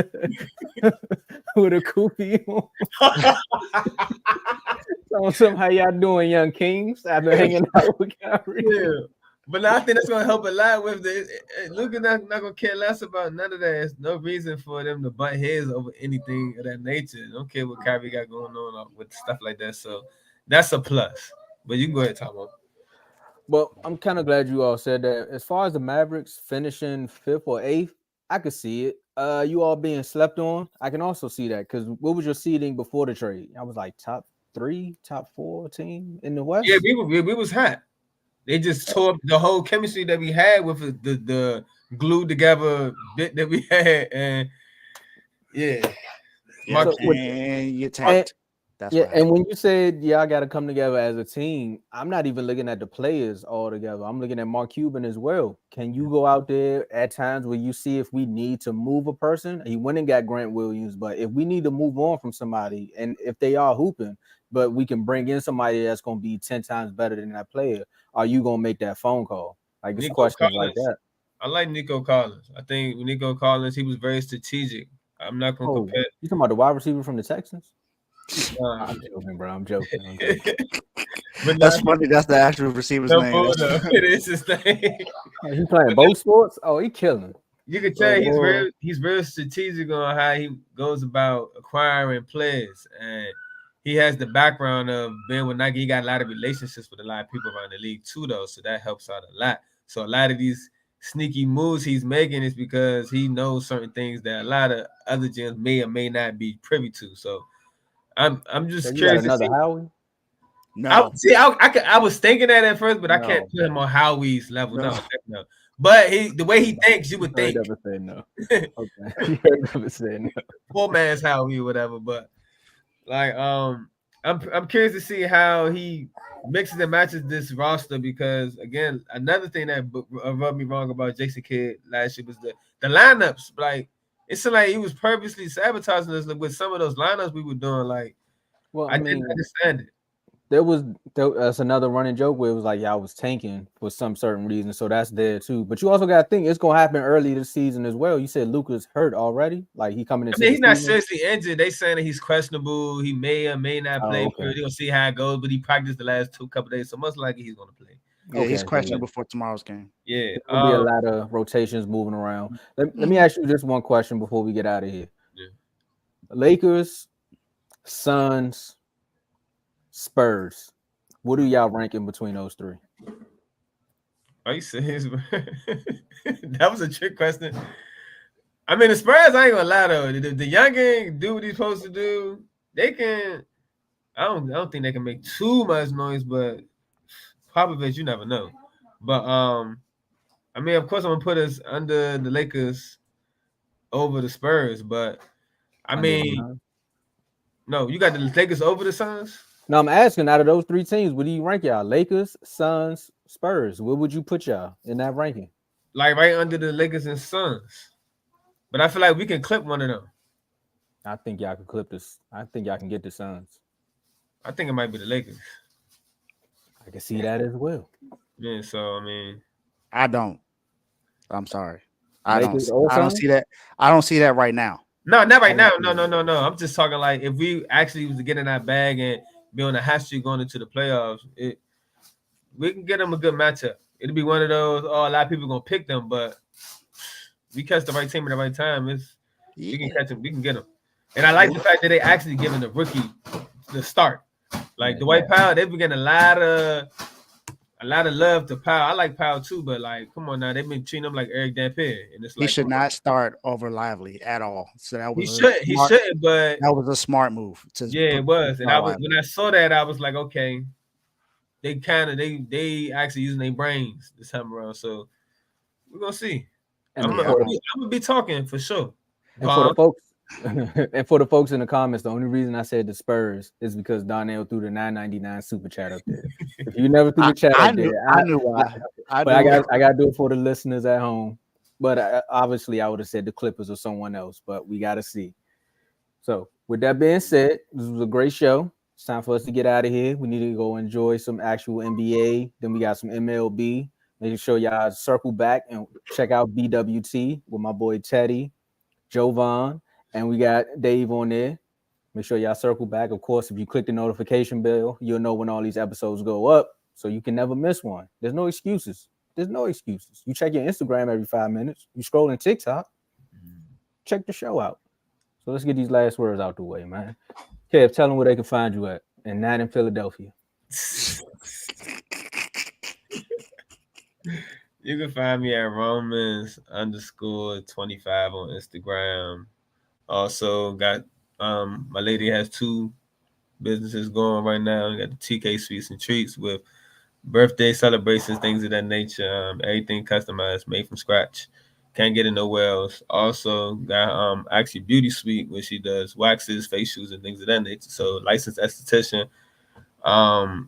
a kufi on. So how y'all doing, young kings? I've been hanging out with Kyrie. Yeah. But now I think that's gonna help a lot with the Luka not gonna care less about none of that. There's no reason for them to butt heads over anything of that nature. I don't care what Kyrie got going on with stuff like that. So that's a plus. But you can go ahead, Tomo. Well, I'm kind of glad you all said that. As far as the Mavericks finishing 5th or 8th, I could see it. You all being slept on, I can also see that, because what was your seeding before the trade? I was like top 3, top 4 team in the West. Yeah, we was hot. They just tore up the whole chemistry that we had with the glued together bit that we had, and and you tanked. And when you said I got to come together as a team, I'm not even looking at the players all together. I'm looking at Mark Cuban as well. Can you go out there at times where you see if we need to move a person? He went and got Grant Williams, but if we need to move on from somebody, and if they are hooping, but we can bring in somebody that's going to be 10 times better than that player, are you going to make that phone call? Like, this question like that. I like Nico Collins. I think Nico Collins, he was very strategic. I'm not going to compare. You talking about the wide receiver from the Texans? I'm joking, bro. I'm joking. But that's funny. That's the actual receiver's name. It is his name. He playing both sports? Oh, he killing. You can tell Oh, he's real strategic on how he goes about acquiring players, and he has the background of being with Nike. He got a lot of relationships with a lot of people around the league too, though, so that helps out a lot. So a lot of these sneaky moves he's making is because he knows certain things that a lot of other gyms may or may not be privy to. So I'm so just you got curious to another see. Howie? No, I was thinking that at first, but I can't No. put him on Howie's level. no. No, heck no. But the way he thinks, you would I think never said no. Okay. You never said no. poor man's Howie or whatever. But like, I'm curious to see how he mixes and matches this roster because again, another thing that rubbed me wrong about Jason Kidd last year was the lineups. Like, it seemed like he was purposely sabotaging us with some of those lineups we were doing. Like, Well, I I didn't mean, understand it. that's another running joke where it was like, yeah, I was tanking for some certain reason, so that's there too. But you also got to think it's gonna happen early this season as well. You said Luka's hurt already, like he coming I into mean, the he's not season. seriously injured. They saying that he's questionable. He may or may not play. Oh, We're okay, gonna see how it goes. But he practiced the last couple days, so most likely he's gonna play. Yeah, he's okay. So yeah, questionable before tomorrow's game. Yeah. there's gonna be a lot of rotations moving around. Let me Mhm. ask you just one question before we get out of here. Yeah. Lakers, Suns, Spurs. What do y'all rank in between those three? Are you serious? That was a trick question. I mean, the Spurs, I ain't gonna lie though. The youngin do what he's supposed to do. They can. I don't think they can make too much noise, but Popovich, you never know. But I mean, of course, I'm gonna put us under the Lakers over the Spurs, but I Under the mean, Suns? no, you got the Lakers over the Suns. No, I'm asking out of those three teams, what do you rank y'all? Lakers, Suns, Spurs. Where would you put y'all in that ranking? Like right under the Lakers and Suns. But I feel like we can clip one of them. I think y'all can clip this. I think y'all can get the Suns. I think it might be the Lakers. I can see that as well. Yeah, so I mean, I don't. I'm sorry. I Lakers don't. or I don't Suns? see that. I don't see that right now. no, not I right don't now. see No, that. no, no, no. I'm just talking like if we actually was to get in that bag and be on a hot streak going into the playoffs, we can get them a good matchup. It'll be one of those. Oh, a lot of people gonna pick them, but we catch the right team at the right time. We can catch them. We can get them. And I like the fact that they actually giving the rookie the start. Like the Dwight Powell, they've been getting a lot of love to Powell. I like Powell too, but like, come on now, they've been treating him like Eric Dampier, and it's He like should not start over Lively at all. So that was he shouldn't, but that was a smart move. yeah, it was. And I was Lively. when I saw that, I was like, okay, they actually using their brains this time around. So we're gonna see. And I'm gonna be talking for sure. And for the folks, and for the folks in the comments, the only reason I said the Spurs is because Donnell threw the $9.99 super chat up there. If you never threw the chat I up knew, there, I knew why. but I got to do it for the listeners at home. But obviously, I would have said the Clippers or someone else. But we got to see. So with that being said, this was a great show. It's time for us to get out of here. We need to go enjoy some actual NBA. Then we got some MLB. Making sure y'all circle back and check out BWT with my boy Teddy, Jovan, and we got Dave on there. Make sure y'all circle back. Of course, if you click the notification bell, you'll know when all these episodes go up, so you can never miss one. There's no excuses. There's no excuses. You check your Instagram every 5 minutes. You scroll in TikTok. Check the show out. So let's get these last words out the way, man. Kev, tell them where they can find you at, and not in Philadelphia. You can find me at Romans_25 on Instagram. Also got my lady has 2 businesses going right now. We got the TK Sweets and Treats with birthday celebrations, things of that nature. Everything customized, made from scratch. Can't get it nowhere else. Also got actually Beauty Suite, where she does waxes, facials, and things of that nature. So licensed esthetician.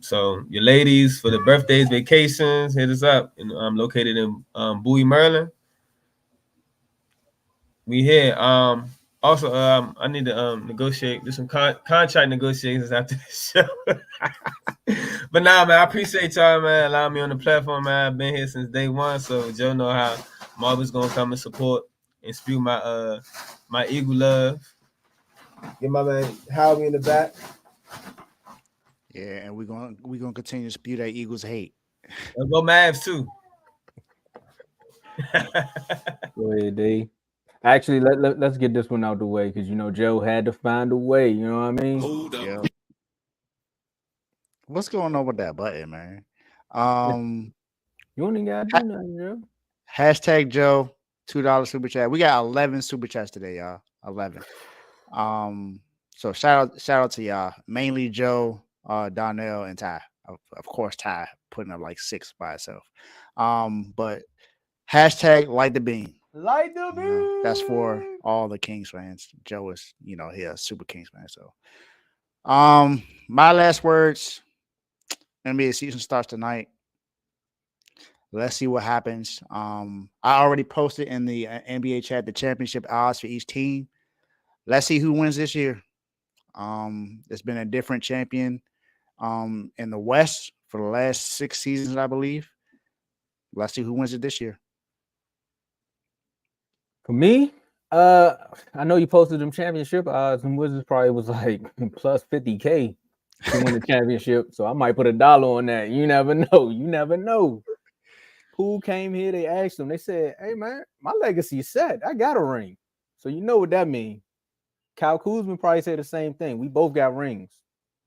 So your ladies for the birthdays, vacations, hit us up. And I'm located in Bowie, Maryland. We here. Also, I need to negotiate. Do some contract negotiations after this show. But nah, man, I appreciate y'all, man, allowing me on the platform, man. I've been here since day one, so Joe know how I'm always gonna come and support and spew my my Eagle love. Get my man Howie in the back. Yeah, and we're gonna continue to spew that Eagles hate. Let's go Mavs too. Go ahead, Dave. Actually, let's get this one out the way because Joe had to find a way. You know what I mean? Hold up. Yeah. What's going on with that button, man? You only got to do nothing, Joe. Hashtag Joe, $2 super chat. We got 11 super chats today, y'all. 11. So shout out to y'all. Mainly Joe, Donnell, and Ty. Of course, Ty putting up like 6 by itself. But hashtag light the beam. Light the beam. That's for all the Kings fans. Joe is, he a super Kings fan. So my last words, NBA season starts tonight. Let's see what happens. I already posted in the NBA chat the championship odds for each team. Let's see who wins this year. There's been a different champion in the West for the last 6 seasons, I believe. Let's see who wins it this year. For me, I know you posted them championship odds, and Wizards probably was like plus 50K to win the championship. So I might put $1 on that. You never know. You never know. Who came here? They asked them. They said, "Hey man, my legacy is set. I got a ring." So you know what that means. Kyle Kuzma probably said the same thing. We both got rings.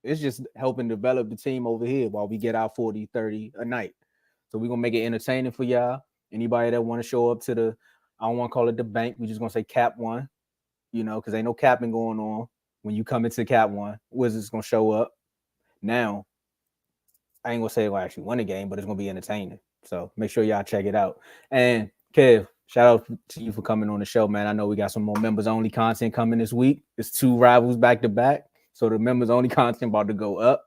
It's just helping develop the team over here while we get our 40, 30 a night. So we're gonna make it entertaining for y'all. Anybody that want to show up to the, I don't want to call it the bank. We're just gonna say cap one, because ain't no capping going on. When you come into cap one, Wizards gonna show up. Now, I ain't gonna say we'll actually win a game, but it's gonna be entertaining. So make sure y'all check it out. And Kev, shout out to you for coming on the show, man. I know we got some more members only content coming this week. It's 2 rivals back to back. So the members only content about to go up,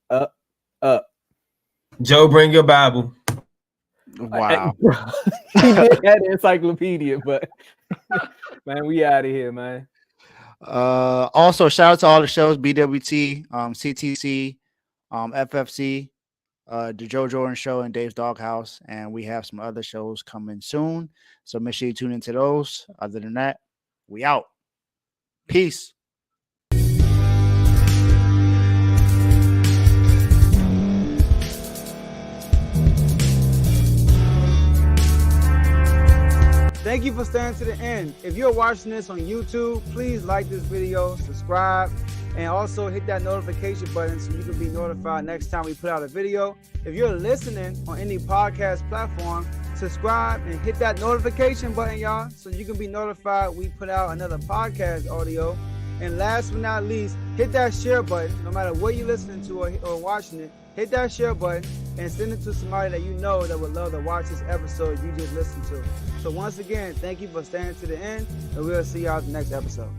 up, up. Joe, bring your Bible. Wow. He did that encyclopedia, but man, we out of here, man. Also, shout out to all the shows: BWT, CTC, FFC, the Joe Jordan Show, and Dave's Doghouse. And we have some other shows coming soon. So make sure you tune into those. Other than that, we out. Peace. Thank you for staying to the end. If you're watching this on YouTube, please like this video, subscribe, and also hit that notification button so you can be notified next time we put out a video. If you're listening on any podcast platform, subscribe and hit that notification button, y'all, so you can be notified we put out another podcast audio. And last but not least, hit that share button. No matter what you're listening to or watching it, hit that share button and send it to somebody that you know that would love to watch this episode you just listened to. So once again, thank you for staying to the end, and we'll see y'all at the next episode.